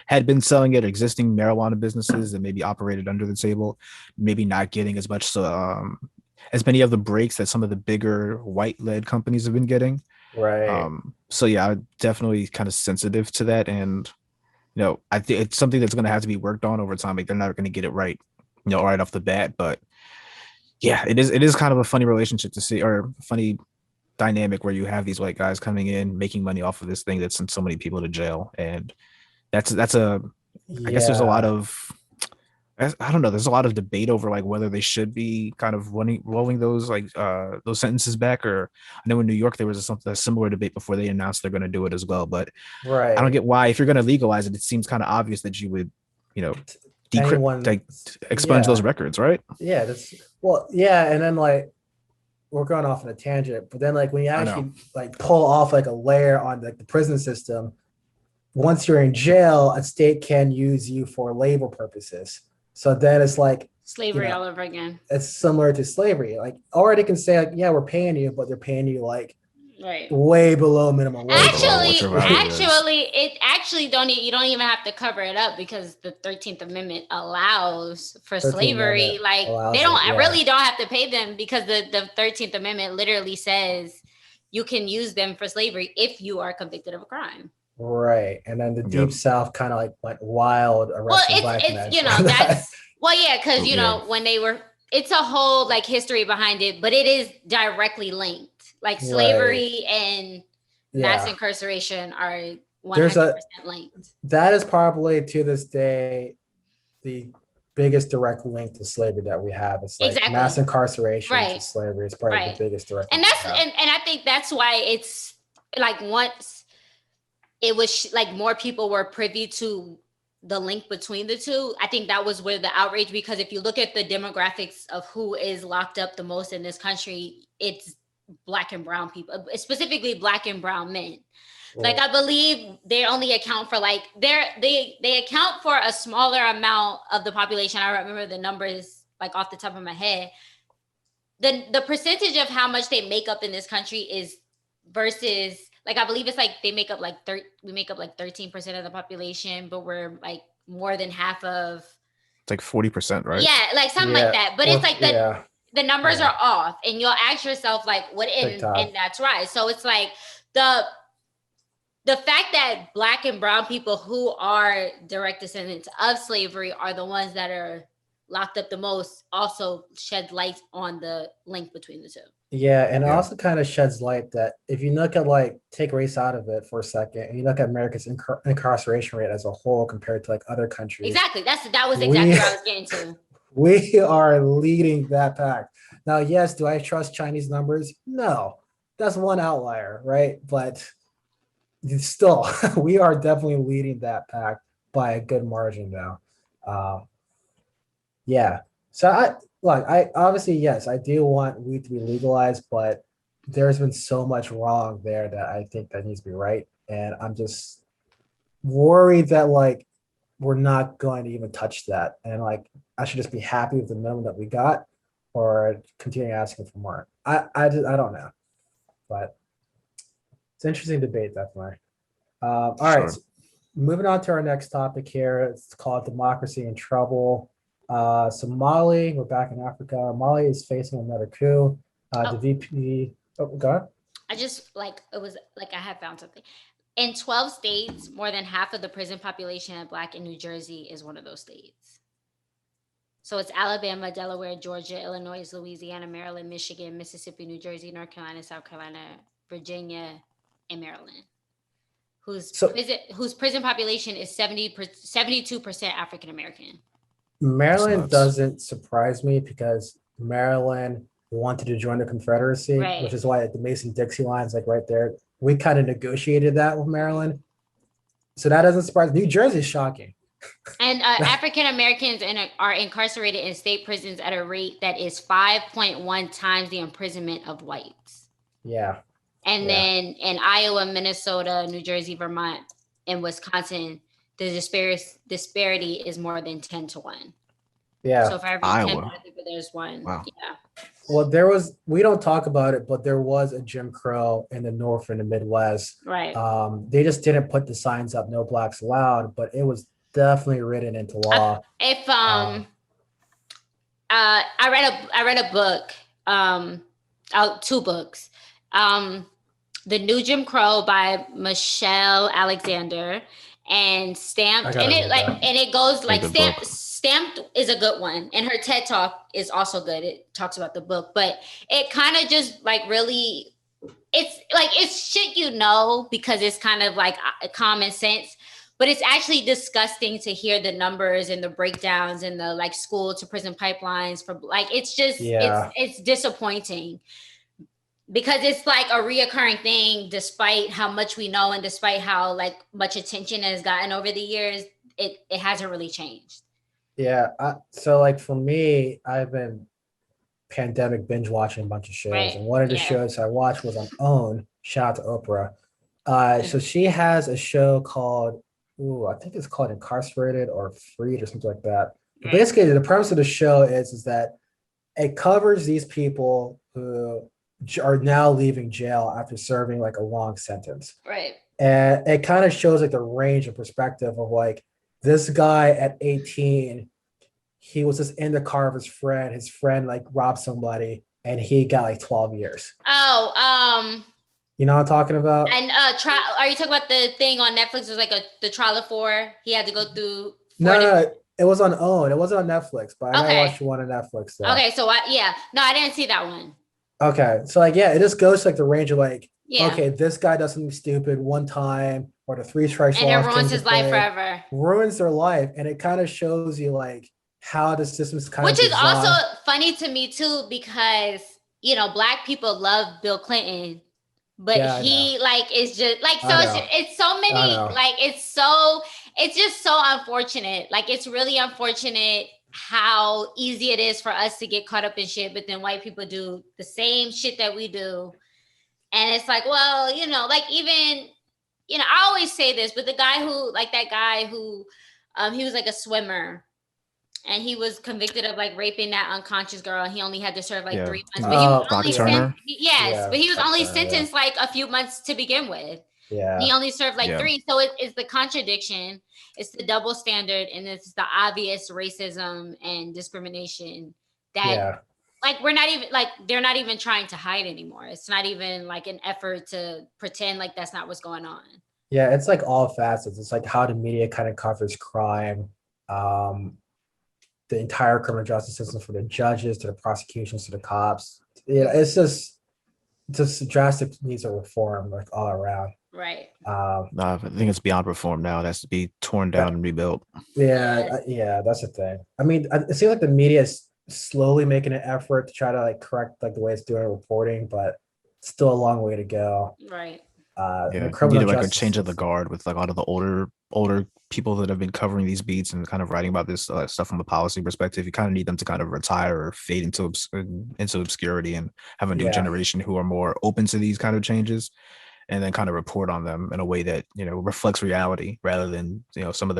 Speaker 2: had been selling it, existing marijuana businesses that maybe operated under the table, maybe not getting as much as many of the breaks that some of the bigger white-led companies have been getting.
Speaker 1: Right.
Speaker 2: So yeah, I'm definitely kind of sensitive to that, and I think it's something that's going to have to be worked on over time. Like they're not going to get it right, right off the bat. But yeah, it is kind of a funny relationship to see, or funny dynamic where you have these white guys coming in, making money off of this thing that sent so many people to jail. And I guess there's a lot of, I don't know, there's a lot of debate over like whether they should be kind of rolling those those sentences back. Or I know in New York there was a similar debate before they announced they're going to do it as well. But I don't get why, if you're going to legalize it, it seems kind of obvious that you would expunge those records, right?
Speaker 1: Yeah, and then like we're going off on a tangent, but then like when you actually like pull off like a layer on like the prison system, once you're in jail, a state can use you for labor purposes. So then it's like
Speaker 3: slavery all over again.
Speaker 1: It's similar to slavery. Like, or they can say like, yeah, we're paying you, but they're paying you like way below minimum wage.
Speaker 3: You don't even have to cover it up because the 13th Amendment allows for slavery. Like they really don't have to pay them because the 13th Amendment literally says you can use them for slavery if you are convicted of a crime.
Speaker 1: Right. And then the Deep South kind of like went wild arresting black men.
Speaker 3: Because when they were, it's a whole like history behind it, but it is directly linked. Like slavery and mass incarceration are 100% linked.
Speaker 1: That is probably to this day the biggest direct link to slavery that we have. It's like mass incarceration to slavery is probably the biggest direct
Speaker 3: link. And I think that's why it's like once it was like more people were privy to the link between the two. I think that was where the outrage, because if you look at the demographics of who is locked up the most in this country, it's Black and brown people, specifically Black and brown men. Like, I believe they only account for like they account for a smaller amount of the population. I remember the numbers like off the top of my head. The percentage of how much they make up in this country is versus like I believe it's like they make up like we make up like 13% of the population, but we're like more than half of.
Speaker 2: It's like 40%, right?
Speaker 3: Yeah, like something like that. But it's like the numbers are off, and you'll ask yourself like, what? And that's right. So it's like the fact that Black and brown people who are direct descendants of slavery are the ones that are locked up the most also sheds light on the link between the two.
Speaker 1: Yeah, and it also kind of sheds light that if you look at like take race out of it for a second, and you look at America's incarceration rate as a whole compared to like other countries.
Speaker 3: Exactly. That was exactly what I was getting to.
Speaker 1: We are leading that pack. Now, yes, do I trust Chinese numbers? No, that's one outlier, right? But still, we are definitely leading that pack by a good margin now. Yeah. So I obviously, yes, I do want weed to be legalized, but there's been so much wrong there that I think that needs to be right. And I'm just worried that like we're not going to even touch that. And like I should just be happy with the minimum that we got or continue asking for more. I don't know. But it's an interesting debate, definitely. All right. So moving on to our next topic here. It's called Democracy in Trouble. So Mali, we're back in Africa. Mali is facing another coup. The VP, go ahead.
Speaker 3: I just like, it was like I had found something. In 12 states, more than half of the prison population is Black, and New Jersey is one of those states. So it's Alabama, Delaware, Georgia, Illinois, Louisiana, Maryland, Michigan, Mississippi, New Jersey, North Carolina, South Carolina, Virginia, and Maryland, whose prison population is 72% African American.
Speaker 1: Maryland doesn't surprise me because Maryland wanted to join the Confederacy, which is why the Mason-Dixie line is like right there. We kind of negotiated that with Maryland. So that doesn't surprise me. New Jersey is shocking.
Speaker 3: And African Americans are incarcerated in state prisons at a rate that is 5.1 times the imprisonment of whites.
Speaker 1: Yeah.
Speaker 3: And then in Iowa, Minnesota, New Jersey, Vermont, and Wisconsin, the disparity is more than 10 to 1.
Speaker 1: Yeah.
Speaker 3: So for every 10 people, there's one. Wow. Yeah.
Speaker 1: Well, we don't talk about it, but there was a Jim Crow in the North and the Midwest.
Speaker 3: Right.
Speaker 1: They just didn't put the signs up, no blacks allowed, but it was definitely written into law.
Speaker 3: I read a book, 2 books. The New Jim Crow by Michelle Alexander, and Stamped, and it goes like Stamped is a good one, and her TED Talk is also good. It talks about the book, but it kind of just like really, it's shit because it's kind of like common sense, but it's actually disgusting to hear the numbers and the breakdowns and the like school to prison pipelines for like it's just it's disappointing. Because it's like a reoccurring thing, despite how much we know and despite how like much attention has gotten over the years, it hasn't really changed.
Speaker 1: Yeah. So like for me, I've been pandemic binge watching a bunch of shows, and one of the shows I watched was on OWN. Shout out to Oprah. So she has a show called, I think it's called Incarcerated or Freed or something like that. But basically, the premise of the show is that it covers these people who are now leaving jail after serving like a long sentence.
Speaker 3: Right.
Speaker 1: And it kind of shows like the range of perspective of like this guy at 18, he was just in the car of his friend like robbed somebody and he got like 12 years. You know what I'm talking about?
Speaker 3: And are you talking about the thing on Netflix? It was like the trial of 4. He had to go through.
Speaker 1: No, it was on OWN. It wasn't on Netflix, but I watched one on Netflix. Though.
Speaker 3: Okay, so I didn't see that one.
Speaker 1: Okay, so like it just goes to like the range of like, okay, this guy does something stupid one time, or the 3 strikes law,
Speaker 3: and it ruins his life forever.
Speaker 1: Ruins their life, and it kind of shows you like how the system's kind of.
Speaker 3: Which is also funny to me too, because Black people love Bill Clinton, but he like is just like it's so many like it's just so unfortunate. Like it's really unfortunate how easy it is for us to get caught up in shit, but then white people do the same shit that we do. And it's like, well, like even I always say this, but the guy who, like that guy who, he was like a swimmer, and he was convicted of like raping that unconscious girl, and he only had to serve like 3 months. But he was only but he was only sentenced like a few months to begin with.
Speaker 1: Yeah.
Speaker 3: He only served like 3. So it's the contradiction, it's the double standard, and it's the obvious racism and discrimination that like we're not even like they're not even trying to hide anymore. It's not even like an effort to pretend like that's not what's going on.
Speaker 1: Yeah, it's like all facets. It's like how the media kind of covers crime, the entire criminal justice system, from the judges to the prosecutions to the cops. It's just drastic needs of reform, like all around.
Speaker 3: Right.
Speaker 2: I think it's beyond reform now. It has to be torn down and rebuilt.
Speaker 1: Yeah, that's the thing. I mean, it seems like the media is slowly making an effort to try to like correct like the way it's doing reporting, but still a long way to go.
Speaker 3: Right.
Speaker 2: Needed like a change of the guard with like a lot of the older people that have been covering these beats and kind of writing about this stuff from a policy perspective. You kind of need them to kind of retire or fade into obscurity and have a new generation who are more open to these kind of changes, and then kind of report on them in a way that reflects reality rather than some of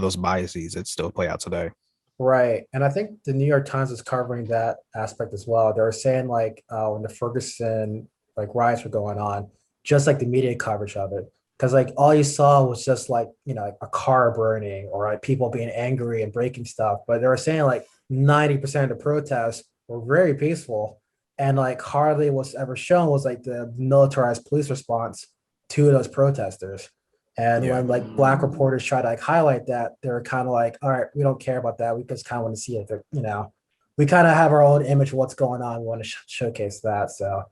Speaker 2: those biases that still play out today.
Speaker 1: Right. And I think the New York Times is covering that aspect as well. They were saying like when the Ferguson like riots were going on, just like the media coverage of it, because like all you saw was just like a car burning or like people being angry and breaking stuff. But they were saying like 90% of the protests were very peaceful, and like hardly was ever shown was like the militarized police response to those protesters. And when like Black reporters try to like highlight that, they're kind of like, all right, we don't care about that. We just kind of want to see it. We kind of have our own image of what's going on. We want to showcase that. So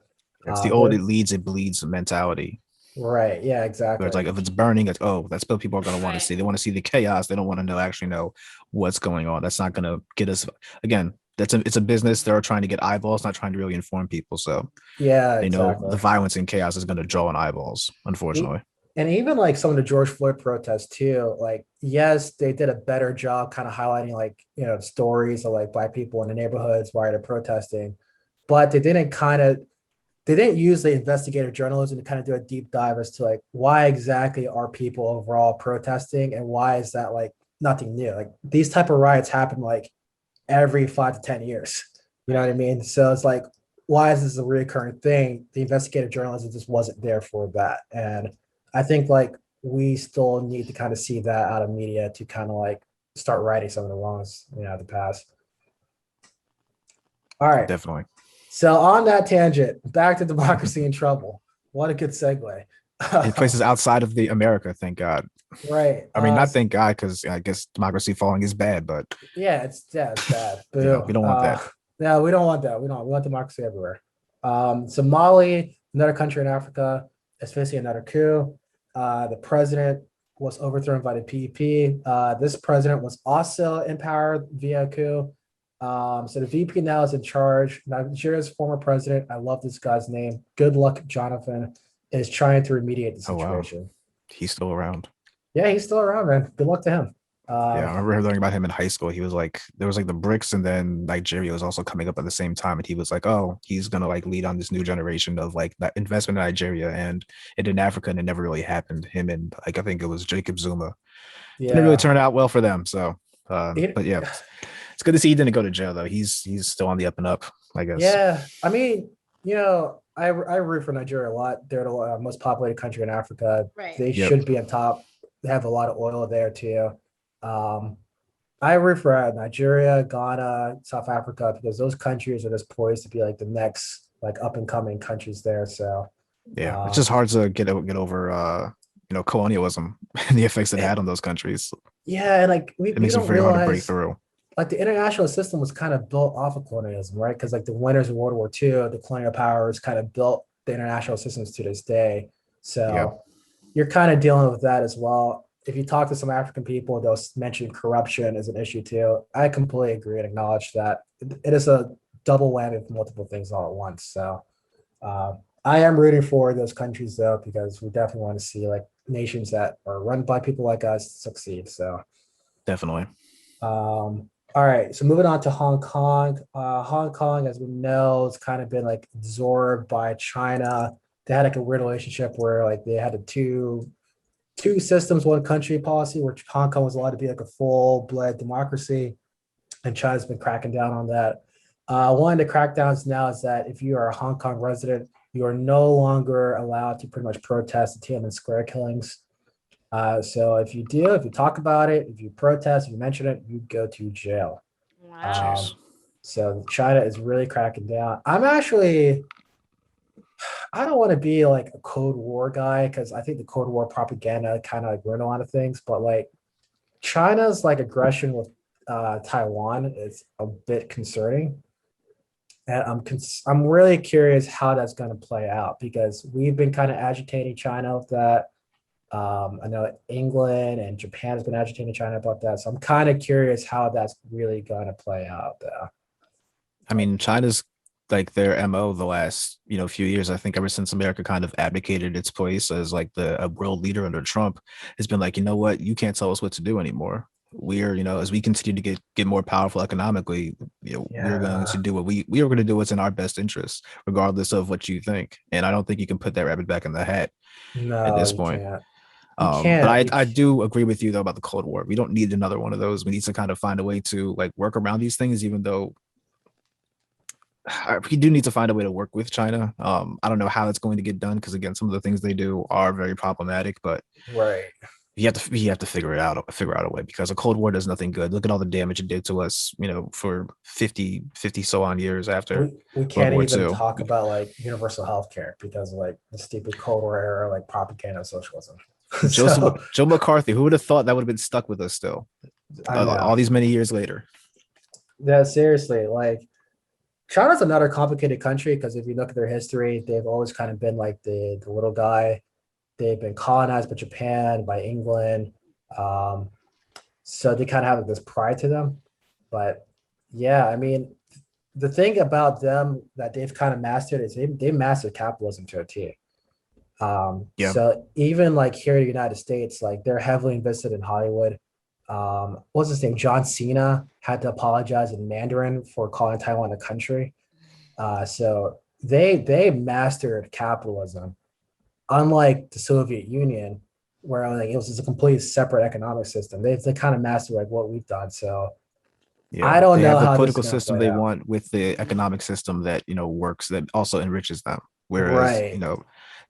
Speaker 2: it's the old it leads, it bleeds mentality.
Speaker 1: Right. Yeah, exactly.
Speaker 2: Where it's like if it's burning, it's that's what people are going to want to see. They want to see the chaos. They don't want to actually know what's going on. That's not going to get us. Again, it's a business. They're trying to get eyeballs, not trying to really inform people. So they know the violence and chaos is going to draw on eyeballs, unfortunately.
Speaker 1: And even like some of the George Floyd protests too, like, yes, they did a better job kind of highlighting like, stories of like Black people in the neighborhoods while they're protesting, but they didn't use the investigative journalism to kind of do a deep dive as to like, why exactly are people overall protesting and why is that like nothing new? Like these type of riots happen like every 5 to 10 years. You know what I mean? So it's like, why is this a recurring thing? The investigative journalism just wasn't there for that. And I think like we still need to kind of see that out of media to kind of like start righting some of the wrongs, of the past. All right.
Speaker 2: Definitely.
Speaker 1: So on that tangent, back to democracy in trouble. What a good segue.
Speaker 2: In places outside of the America, thank God.
Speaker 1: Right.
Speaker 2: I mean, not thank God, because I guess democracy falling is bad, but
Speaker 1: it's bad.
Speaker 2: We don't want that.
Speaker 1: Yeah, we don't want that. We want democracy everywhere. Mali, another country in Africa, is facing another coup. The president was overthrown by the PEP. This president was also in power via a coup. So the VP now is in charge. Nigeria's former president, I love this guy's name, Goodluck Jonathon, is trying to remediate the situation.
Speaker 2: Wow. He's still around.
Speaker 1: Yeah, he's still around, man. Good luck to him.
Speaker 2: I remember learning about him in high school. He was like, there was like the BRICS, and then Nigeria was also coming up at the same time. And he was like, oh, he's going to like lead on this new generation of like that investment in Nigeria and in Africa. And it never really happened. Him and like, I think it was Jacob Zuma. Yeah. It didn't really turn out well for them. So, but yeah, it's good to see he didn't go to jail though. He's still on the up and up, I guess.
Speaker 1: Yeah. I mean, I root for Nigeria a lot. They're the most populated country in Africa.
Speaker 3: Right.
Speaker 1: They should be on top. They have a lot of oil there too. I root for Nigeria, Ghana, South Africa, because those countries are just poised to be like the next like up and coming countries there. So
Speaker 2: it's just hard to get over colonialism and the effects it had on those countries.
Speaker 1: Yeah, and like
Speaker 2: it makes it very hard to break through.
Speaker 1: Like the international system was kind of built off of colonialism, right? Because like the winners of World War II, the colonial powers kind of built the international systems to this day. So you're kind of dealing with that as well. If you talk to some African people, they'll mention corruption as an issue too. I completely agree and acknowledge that it is a double whammy of multiple things all at once. So I am rooting for those countries though, because we definitely want to see like nations that are run by people like us succeed. So
Speaker 2: definitely.
Speaker 1: All right. So moving on to Hong Kong. Hong Kong, as we know, has kind of been like absorbed by China. They had like a weird relationship where like they had the two two systems, one country policy, where Hong Kong was allowed to be like a full-blood democracy, and China's been cracking down on that. One of the crackdowns now is that if you are a Hong Kong resident, you are no longer allowed to pretty much protest the Tiananmen Square killings. So if you talk about it, if you protest, if you mention it, you go to jail.
Speaker 3: Wow.
Speaker 1: So China is really cracking down. I don't want to be like a Cold War guy, because I think the Cold War propaganda kind of like ruined a lot of things. But like China's like aggression with Taiwan is a bit concerning, and I'm really curious how that's going to play out, because we've been kind of agitating China with that. I know England and Japan has been agitating China about that, so I'm kind of curious how that's really going to play out there.
Speaker 2: I mean, China's like their MO the last, few years. I think ever since America kind of abdicated its place as like a world leader under Trump, has been like, you know what, you can't tell us what to do anymore. We're, as we continue to get more powerful economically, we're going to do we are going to do what's in our best interest, regardless of what you think. And I don't think you can put that rabbit back in the hat at this point. But I do agree with you though about the Cold War. We don't need another one of those. We need to kind of find a way to like work around these things, even though we do need to find a way to work with China. I don't know how it's going to get done, because again, some of the things they do are very problematic, but
Speaker 1: right.
Speaker 2: You have to figure out a way, because a Cold War does nothing good. Look at all the damage it did to us, for 50 so on years after
Speaker 1: we can't
Speaker 2: World
Speaker 1: even
Speaker 2: War II.
Speaker 1: talk about like universal health care because of like the stupid Cold War era like propaganda of socialism.
Speaker 2: Joe McCarthy, who would have thought that would have been stuck with us still all these many years later?
Speaker 1: Yeah, seriously, like China's another complicated country, because if you look at their history, they've always kind of been like the little guy. They've been colonized by Japan, by England. So they kind of have like this pride to them. But yeah, I mean, the thing about them that they've kind of mastered is they mastered capitalism to a T. So even like here in the United States, like they're heavily invested in Hollywood. What's his name? John Cena had to apologize in Mandarin for calling Taiwan a country. So they mastered capitalism, unlike the Soviet Union, where like it was just a completely separate economic system. They kind of mastered like what we've done. So I don't know
Speaker 2: how the
Speaker 1: how
Speaker 2: political system they want with the economic system that works, that also enriches them. Whereas the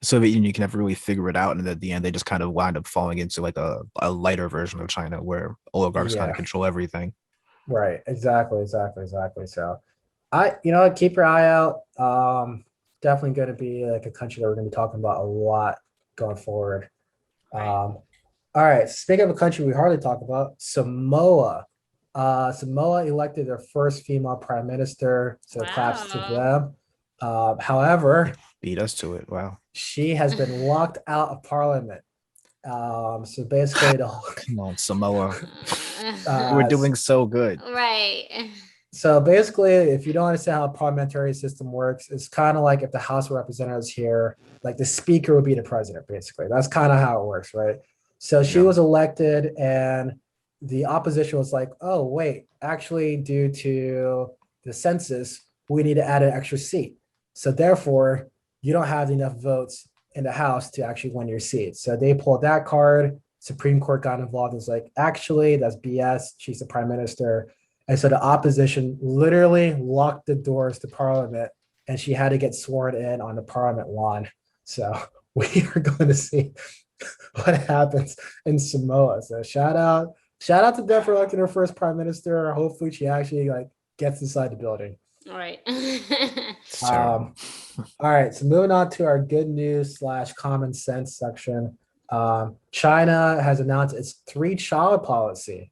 Speaker 2: Soviet Union, you can never really figure it out, and at the end they just kind of wind up falling into like a lighter version of China where oligarchs kind of control everything.
Speaker 1: Right. Exactly. So keep your eye out. Definitely going to be like a country that we're going to be talking about a lot going forward. All right. Speaking of a country we hardly talk about, Samoa. Samoa elected their first female prime minister, so claps to them. However,
Speaker 2: beat us to it. Wow.
Speaker 1: She has been locked out of parliament. So basically,
Speaker 2: come on, Samoa. We're doing so good.
Speaker 3: Right.
Speaker 1: So basically, if you don't understand how a parliamentary system works, it's kind of like if the House of Representatives here, like the speaker would be the president, basically. That's kind of how it works, right? So she was elected, and the opposition was like, oh, wait, actually, due to the census, we need to add an extra seat. So therefore, you don't have enough votes in the House to actually win your seat. So they pulled that card. Supreme Court got involved and was like, actually, that's BS. She's the prime minister. And so the opposition literally locked the doors to parliament, and she had to get sworn in on the parliament lawn. So we are going to see what happens in Samoa. So shout out to them for electing her first prime minister. Hopefully she actually like gets inside the building.
Speaker 3: All right.
Speaker 1: All right. So moving on to our good news / common sense section. China has announced its 3-child policy.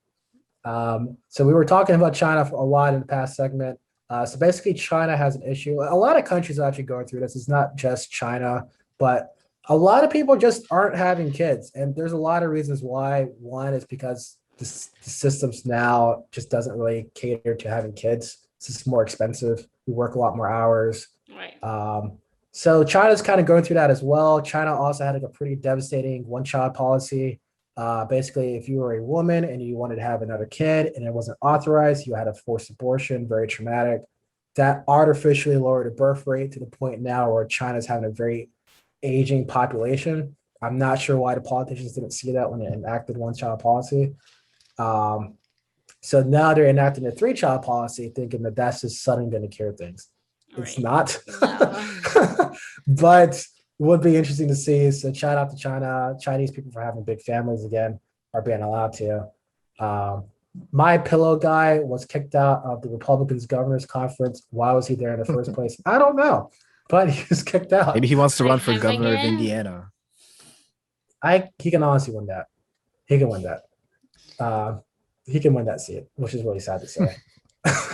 Speaker 1: So we were talking about China for a lot in the past segment. So basically China has an issue. A lot of countries are actually going through this. It's not just China, but a lot of people just aren't having kids. And there's a lot of reasons why. One is because the systems now just doesn't really cater to having kids. It's just more expensive. We work a lot more hours.
Speaker 3: Right.
Speaker 1: So China's kind of going through that as well. China also had like a pretty devastating 1-child policy. Basically, if you were a woman and you wanted to have another kid and it wasn't authorized, you had a forced abortion, very traumatic. That artificially lowered the birth rate to the point now where China's having a very aging population. I'm not sure why the politicians didn't see that when they enacted one-child policy. So now they're enacting a 3-child policy, thinking that that's just suddenly going to cure things. It's not.
Speaker 3: No.
Speaker 1: But would be interesting to see. So shout out to China, Chinese people for having big families again, are being allowed to. My pillow guy was kicked out of the Republicans governors conference. Why was he there in the first place? I don't know, but he was kicked out.
Speaker 2: Maybe he wants to run for
Speaker 3: him
Speaker 2: governor of
Speaker 3: again?
Speaker 2: Indiana.
Speaker 1: He can honestly win that. He can win that. He can win that seat, which is really sad to say.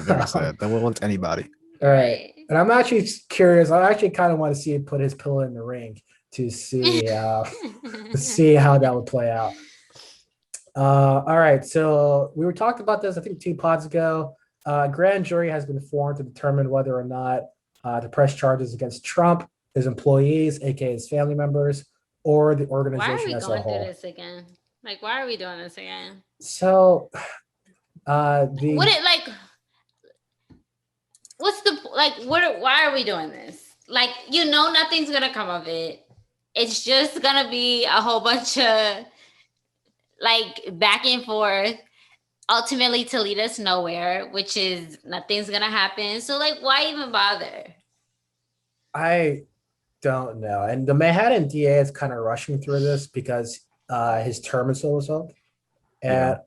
Speaker 2: Very sad. That won't want anybody.
Speaker 1: All right. And I'm actually curious. I actually kind of want to see him put his pillow in the ring to see how that would play out. All right. So we were talking about this, I think, 2 pods ago. Grand jury has been formed to determine whether or not to press charges against Trump, his employees, aka his family members, or the organization as a whole.
Speaker 3: Why are we going through this again? Like, why are we doing this again?
Speaker 1: So
Speaker 3: why are we doing this? Like, nothing's gonna come of it. It's just gonna be a whole bunch of like back and forth, ultimately to lead us nowhere, which is nothing's gonna happen. So like, why even bother?
Speaker 1: I don't know. And the Manhattan DA is kind of rushing through this because his term is almost up. And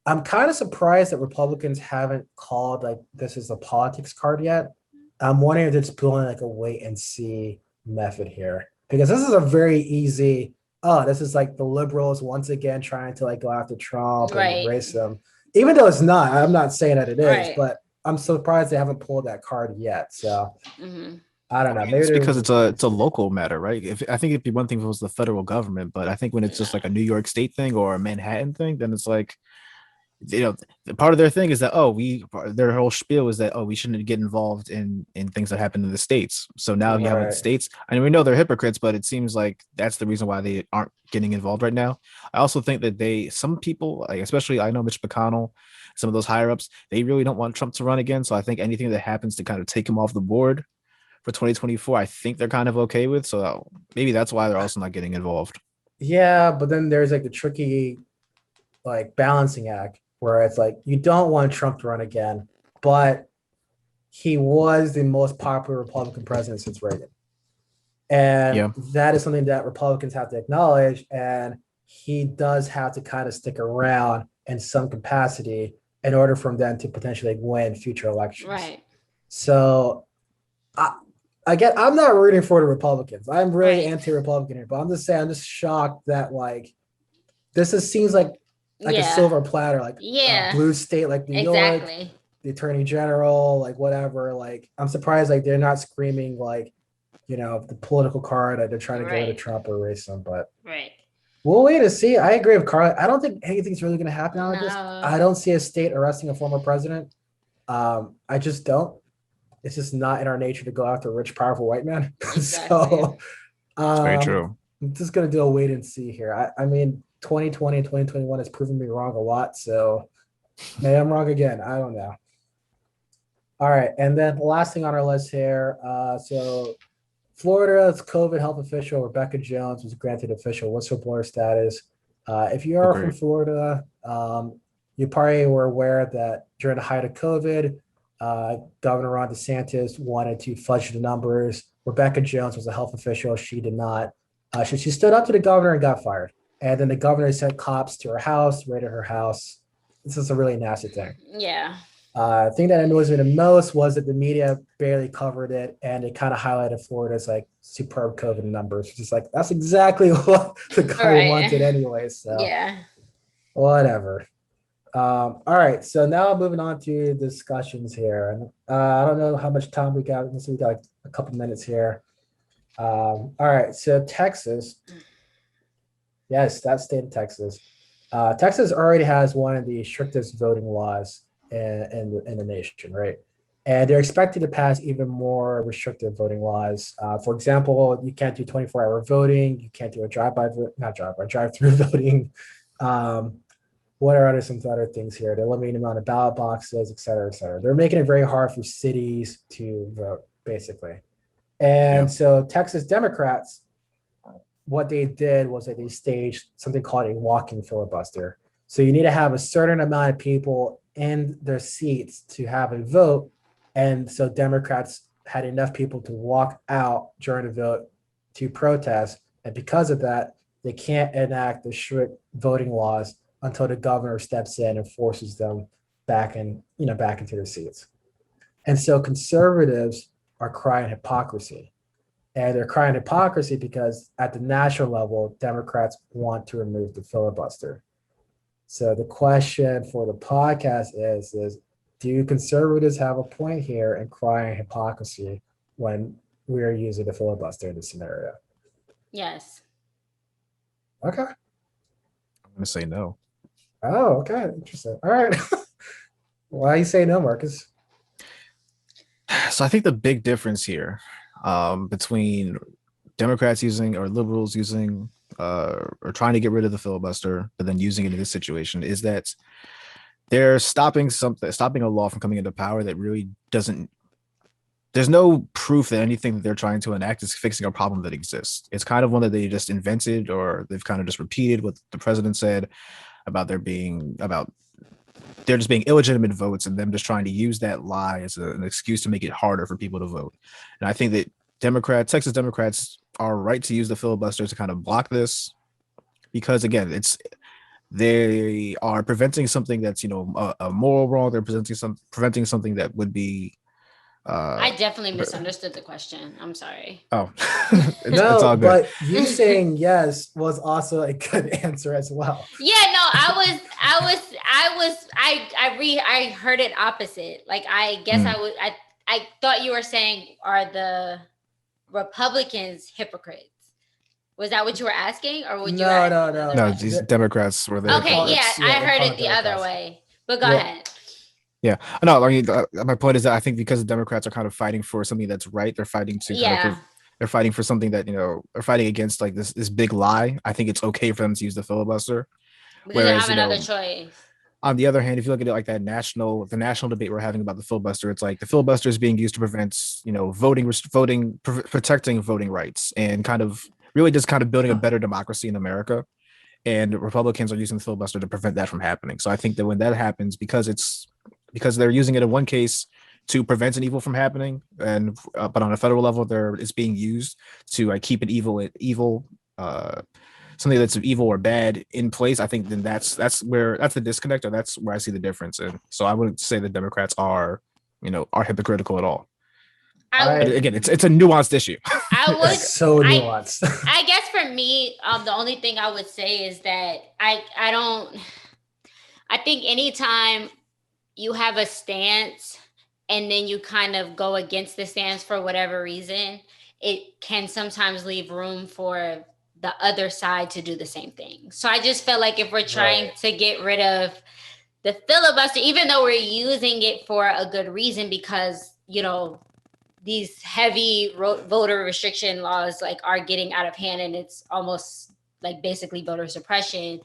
Speaker 1: I'm kind of surprised that Republicans haven't called like this is a politics card yet. I'm wondering if it's pulling like a wait and see method here, because this is a very easy, this is like the liberals once again trying to like go after Trump and erase him. Even though it's not, I'm not saying that it is, but I'm surprised they haven't pulled that card yet. So I don't know. Maybe
Speaker 2: it's because it's a local matter, right? I think it'd be one thing if it was the federal government, but I think when it's just like a New York State thing or a Manhattan thing, then it's like, part of their thing is that their whole spiel is that we shouldn't get involved in things that happen in the states. So now you have the states, and we know they're hypocrites, but it seems like that's the reason why they aren't getting involved right now. I also think that some people, like especially I know Mitch McConnell, some of those higher ups, they really don't want Trump to run again. So I think anything that happens to kind of take him off the board for 2024, I think they're kind of okay with. So maybe that's why they're also not getting involved.
Speaker 1: Yeah, but then there's like the tricky like balancing act where it's like you don't want Trump to run again, but he was the most popular Republican president since Reagan. And that is something that Republicans have to acknowledge. And he does have to kind of stick around in some capacity in order for him then to potentially win future elections.
Speaker 3: Right.
Speaker 1: So I'm not rooting for the Republicans. I'm really anti-Republican here, but I'm just saying I'm just shocked that like this seems like a silver platter, like blue state, like New York, the Attorney General, like whatever. Like I'm surprised like they're not screaming like, the political card that they're trying to go to Trump or erase him. But we'll wait to see. I agree with Carla. I don't think anything's really going to happen out of this. I don't see a state arresting a former president. I just don't. It's just not in our nature to go after a rich, powerful white man. So
Speaker 2: it's very true.
Speaker 1: I'm just going to do a wait and see here. I mean, 2020 and 2021 has proven me wrong a lot. So maybe I'm wrong again. I don't know. All right. And then the last thing on our list here. So Florida's COVID health official, Rebekah Jones, was granted official whistleblower status. If you are from Florida, you probably were aware that during the height of COVID, Governor Ron DeSantis wanted to fudge the numbers. Rebekah Jones was a health official. She did not. She stood up to the governor and got fired. And then the governor sent cops to her house, raided her house. This is a really nasty thing.
Speaker 3: Yeah.
Speaker 1: The thing that annoys me the most was that the media barely covered it, and it kind of highlighted Florida's like superb COVID numbers. It's just like that's exactly what the guy wanted anyway. So whatever. All right. So now moving on to discussions here, and I don't know how much time we got. We got like a couple minutes here. All right. So Texas. Yes, that state of Texas. Texas already has one of the strictest voting laws in the nation, right? And they're expected to pass even more restrictive voting laws. For example, you can't do 24-hour voting. You can't do a drive-through voting. What are some other things here? They're limiting the amount of ballot boxes, et cetera, et cetera. They're making it very hard for cities to vote, basically. And so Texas Democrats what they did was that they staged something called a walking filibuster. So you need to have a certain amount of people in their seats to have a vote. And so Democrats had enough people to walk out during the vote to protest. And because of that, they can't enact the strict voting laws until the governor steps in and forces them back into their seats. And so conservatives are crying hypocrisy. And they're crying hypocrisy because at the national level, Democrats want to remove the filibuster. So the question for the podcast is do conservatives have a point here in crying hypocrisy when we are using the filibuster in this scenario?
Speaker 3: Yes.
Speaker 1: Okay.
Speaker 2: I'm going to say no.
Speaker 1: Oh, okay. Interesting. All right. Why you say no, Marcus?
Speaker 2: So I think the big difference here between Democrats using or liberals using or trying to get rid of the filibuster, but then using it in this situation is that they're stopping a law from coming into power that really doesn't. There's no proof that anything that they're trying to enact is fixing a problem that exists. It's kind of one that they just invented, or they've kind of just repeated what the president said about there just being illegitimate votes, and them just trying to use that lie as an excuse to make it harder for people to vote. And I think that Texas Democrats are right to use the filibuster to kind of block this, because again, they are preventing something that's a moral wrong. They're preventing something that would be.
Speaker 3: I definitely misunderstood the question. I'm sorry.
Speaker 2: Oh,
Speaker 1: it's all good. But you saying yes was also a good answer as well.
Speaker 3: Yeah, no, I heard it opposite. Like, I guess I thought you were saying, are the Republicans hypocrites? Was that what you were asking, or would you?
Speaker 1: No.
Speaker 2: These Democrats were there.
Speaker 3: Okay, I heard it the other way. But go ahead.
Speaker 2: Yeah, no. I mean, my point is that I think because the Democrats are kind of fighting for something that's right, they're fighting to they're fighting for something that they're fighting against, like this big lie. I think it's okay for them to use the filibuster.
Speaker 3: Because they have another choice.
Speaker 2: On the other hand, if you look at it like the national debate we're having about the filibuster, it's like the filibuster is being used to prevent protecting voting rights, and kind of really just kind of building a better democracy in America. And Republicans are using the filibuster to prevent that from happening. So I think that when that happens, because they're using it in one case to prevent an evil from happening, and but on a federal level, it's being used to keep an evil something that's evil or bad in place. I think then that's the disconnect, or that's where I see the difference. And so I wouldn't say the Democrats are hypocritical at all. Again, it's a nuanced issue.
Speaker 1: It's so nuanced.
Speaker 3: I guess for me, the only thing I would say is that I think anytime you have a stance and then you kind of go against the stance for whatever reason, it can sometimes leave room for the other side to do the same thing. So I just felt like if we're trying to get rid of the filibuster, even though we're using it for a good reason, because, these heavy voter restriction laws are getting out of hand, and it's almost like basically voter suppression.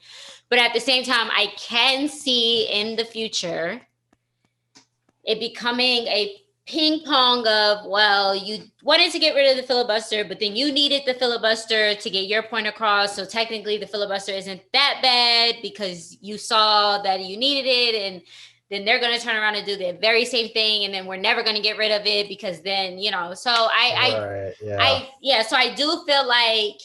Speaker 3: But at the same time, I can see in the future it becoming a ping pong of, well, you wanted to get rid of the filibuster, but then you needed the filibuster to get your point across. So technically the filibuster isn't that bad because you saw that you needed it. And then they're going to turn around and do the very same thing. And then we're never going to get rid of it because then, so so I do feel like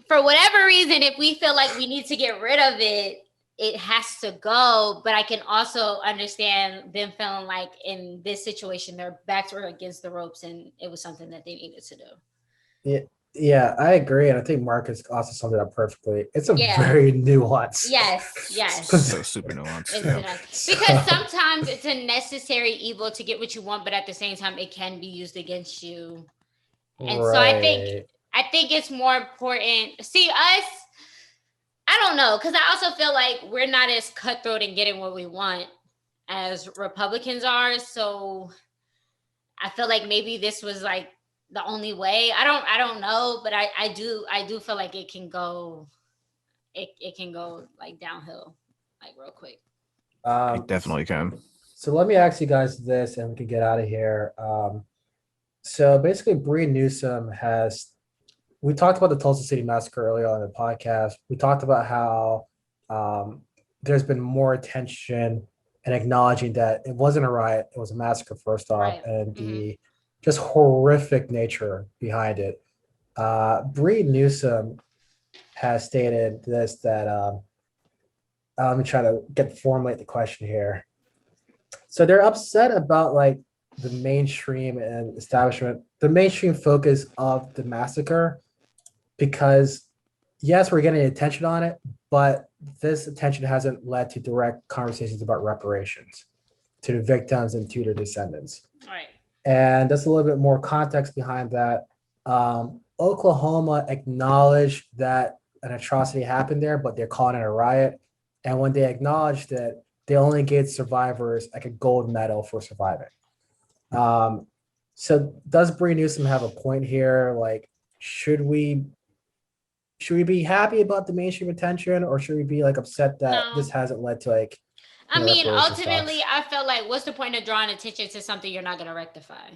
Speaker 3: for whatever reason, if we feel like we need to get rid of it, it has to go. But I can also understand them feeling like in this situation, their backs were against the ropes and it was something that they needed to do.
Speaker 1: Yeah, I agree. And I think Marcus also summed it up perfectly. It's a very nuanced.
Speaker 3: Yes.
Speaker 2: So super nuanced.
Speaker 3: Because sometimes it's a necessary evil to get what you want, but at the same time, it can be used against you. And so I think it's more important. See, us, I don't know, because I also feel like we're not as cutthroat in getting what we want as Republicans are. So I feel like maybe this was like the only way. I don't know, but I do feel like it can go like downhill, like real quick.
Speaker 2: It definitely can.
Speaker 1: So let me ask you guys this, and we can get out of here. So basically, Bree Newsome has we talked about the Tulsa City Massacre earlier on in the podcast. We talked about how there's been more attention and acknowledging that it wasn't a riot, it was a massacre first off,
Speaker 3: Right.
Speaker 1: and the just horrific nature behind it. Bree Newsome has stated this that let me try to formulate the question here. So they're upset about like the mainstream and establishment, the mainstream focus of the massacre, because yes, we're getting attention on it, but this attention hasn't led to direct conversations about reparations to the victims and to their descendants.
Speaker 3: Right.
Speaker 1: And that's a little bit more context behind that. Oklahoma acknowledged that an atrocity happened there, but they're calling it a riot. And when they acknowledged it, they only gave survivors like a gold medal for surviving. So does Bree Newsome have a point here? Like, should we be happy about the mainstream attention, or should we be like upset that this hasn't led to like?
Speaker 3: I mean, ultimately, I felt like, what's the point of drawing attention to something you're not going to rectify?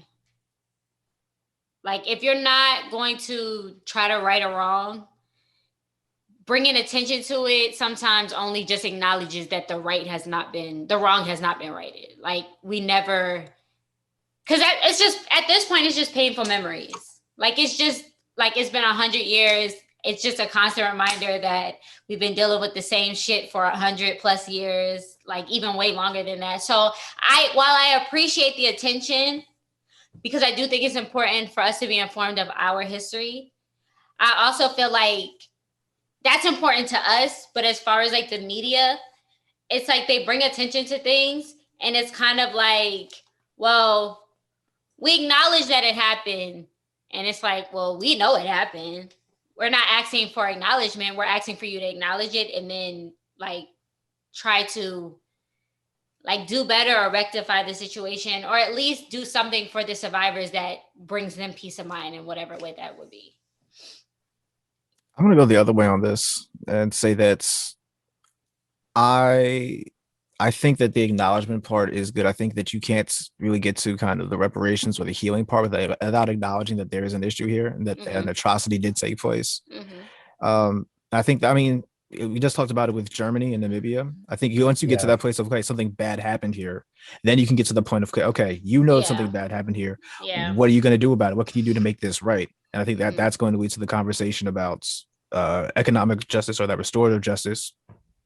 Speaker 3: Like, if you're not going to try to right a wrong, bringing attention to it sometimes only just acknowledges that the wrong has not been righted. Like, we never, because it's just, at this point, it's just painful memories. Like, it's just, like, it's been 100 years. It's just a constant reminder that we've been dealing with the same shit for 100+ years, like even way longer than that. So while I appreciate the attention, because I do think it's important for us to be informed of our history, I also feel like that's important to us. But as far as like the media, it's like they bring attention to things and it's kind of like, well, we acknowledge that it happened. And it's like, well, we know it happened. We're not asking for acknowledgement. We're asking for you to acknowledge it and then like try to like do better or rectify the situation, or at least do something for the survivors that brings them peace of mind in whatever way that would be.
Speaker 2: I'm going to go the other way on this and say that I think that the acknowledgement part is good. I think that you can't really get to kind of the reparations or the healing part without acknowledging that there is an issue here and that an atrocity did take place. I think, I mean, we just talked about it with Germany and Namibia. I think once you get to that place of, okay, something bad happened here, then you can get to the point of, okay, you know, something bad happened here.
Speaker 3: Yeah.
Speaker 2: What are you going to do about it? What can you do to make this right? And I think that that's going to lead to the conversation about economic justice or that restorative justice,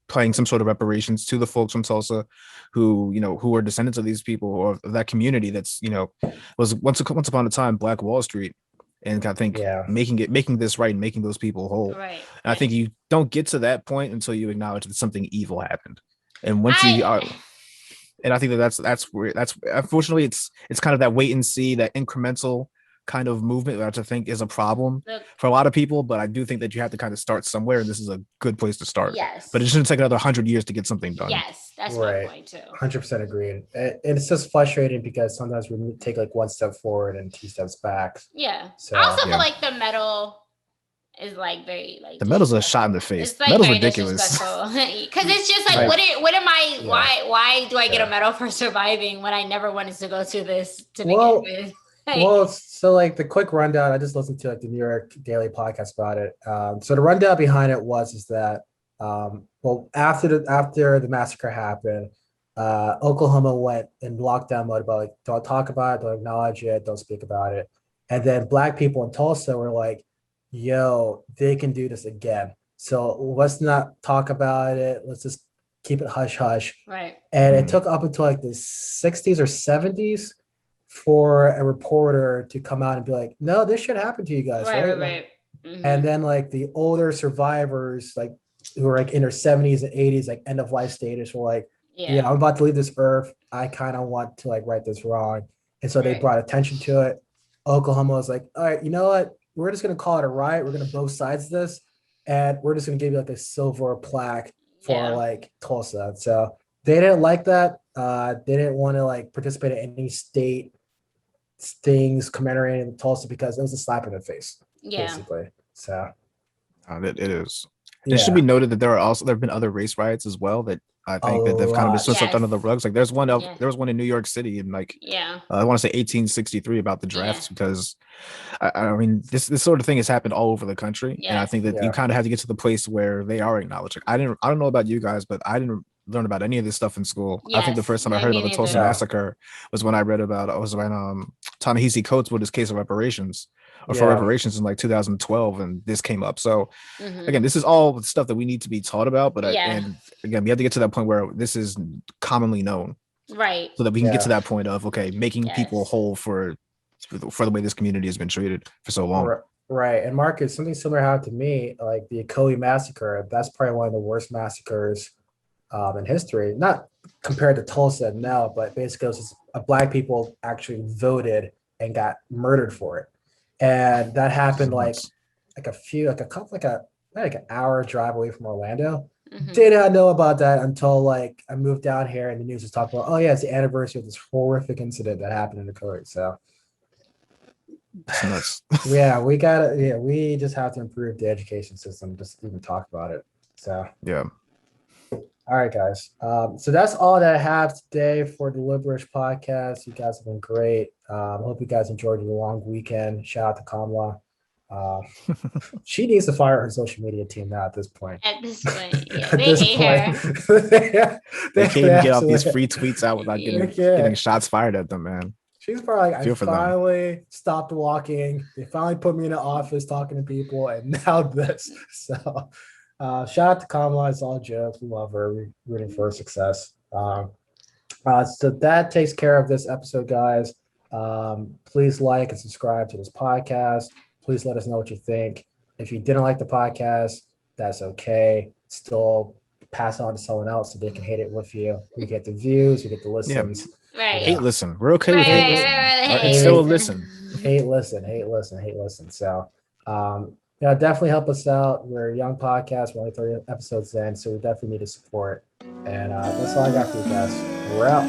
Speaker 2: paying some sort of reparations to the folks from Tulsa who are descendants of these people or of that community that's, was once upon a time Black Wall Street. And I think making this right and making those people whole.
Speaker 3: Right.
Speaker 2: And I think you don't get to that point until you acknowledge that something evil happened. And once you are, and I think that's unfortunately it's kind of that wait and see, that incremental kind of movement that I think is a problem for a lot of people. But I do think that you have to kind of start somewhere, and this is a good place to start.
Speaker 3: Yes.
Speaker 2: But it shouldn't take another 100 years to get something done.
Speaker 3: Yes, that's my point too.
Speaker 1: 100% agreed. It's just frustrating because sometimes we take like one step forward and 2 steps back.
Speaker 3: Yeah. So, I also feel like the medal is like very like
Speaker 2: the medal's a shot in the face.
Speaker 3: It's like
Speaker 2: medal's ridiculous.
Speaker 3: Because it's just like what am I? Yeah. Why do I get a medal for surviving when I never wanted to go to this to begin with?
Speaker 1: Well, so like the quick rundown, I just listened to like the New York Daily podcast about it. So the rundown behind it is that after the massacre happened, Oklahoma went in lockdown mode about like, don't talk about it, don't acknowledge it, don't speak about it. And then Black people in Tulsa were like, yo, they can do this again. So let's not talk about it. Let's just keep it hush hush.
Speaker 3: Right.
Speaker 1: And it took up until like the 60s or 70s for a reporter to come out and be like, no, this should happen to you guys. Right. And then like the older survivors, like who are like in their 70s and 80s, like end of life status, were like, yeah, I'm about to leave this earth. I kind of want to like right this wrong. And so they brought attention to it. Oklahoma was like, all right, you know what? We're just going to call it a riot. We're going to both sides of this. And we're just going to give you like a silver plaque for like Tulsa. So they didn't like that. They didn't want to like participate in any state things commemorating Tulsa because it was a slap in the face, basically. So
Speaker 2: it is. It should be noted that there have been other race riots as well that I think that they've kind of been swept under the rugs. Like there was one in New York City in like I want to say 1863 about the drafts because I mean this sort of thing has happened all over the country, and I think that you kind of have to get to the place where they are acknowledged. Like, I don't know about you guys, but I didn't learn about any of this stuff in school. I think the first time I heard about the Tulsa Massacre was when I read about Ta-Nehisi Coates with his case of reparations. Or for reparations in like 2012, and this came up. So again, this is all stuff that we need to be taught about. But and again, we have to get to that point where this is commonly known,
Speaker 3: right?
Speaker 2: So that we can get to that point of making people whole for the way this community has been treated for so long.
Speaker 1: Right. And Marcus, something similar happened to me, like the Ocoee Massacre. That's probably one of the worst massacres in history. Not compared to Tulsa, no, but basically it was Black people actually voted and got murdered for it. And that happened like an hour drive away from Orlando. Did not know about that until like I moved down here and the news was talking about, it's the anniversary of this horrific incident that happened in the Ocoee. So we just have to improve the education system, just even talk about it. So all right, guys. So that's all that I have today for the Liberalish podcast. You guys have been great. I hope you guys enjoyed your long weekend. Shout out to Kamala. She needs to fire her social media team now at this point.
Speaker 3: At this point, they hate her.
Speaker 2: They can't even get off these free tweets out without getting shots fired at them, man.
Speaker 1: She's probably like, I finally stopped walking. They finally put me in an office talking to people, and now this. So shout out to Kamala. It's all jokes. We love her. We're rooting for her success. So that takes care of this episode, guys. Please like and subscribe to this podcast. Please let us know what you think. If you didn't like the podcast, that's okay. Still pass it on to someone else so they can hate it with you. We get the views, we get the listens.
Speaker 3: Right.
Speaker 2: Hate listen. We're okay with hate listen. It's still a listen.
Speaker 1: Hate listen. So definitely help us out. We're a young podcast. We're only 30 episodes in, so we definitely need to support. And that's all I got for you guys. We're out.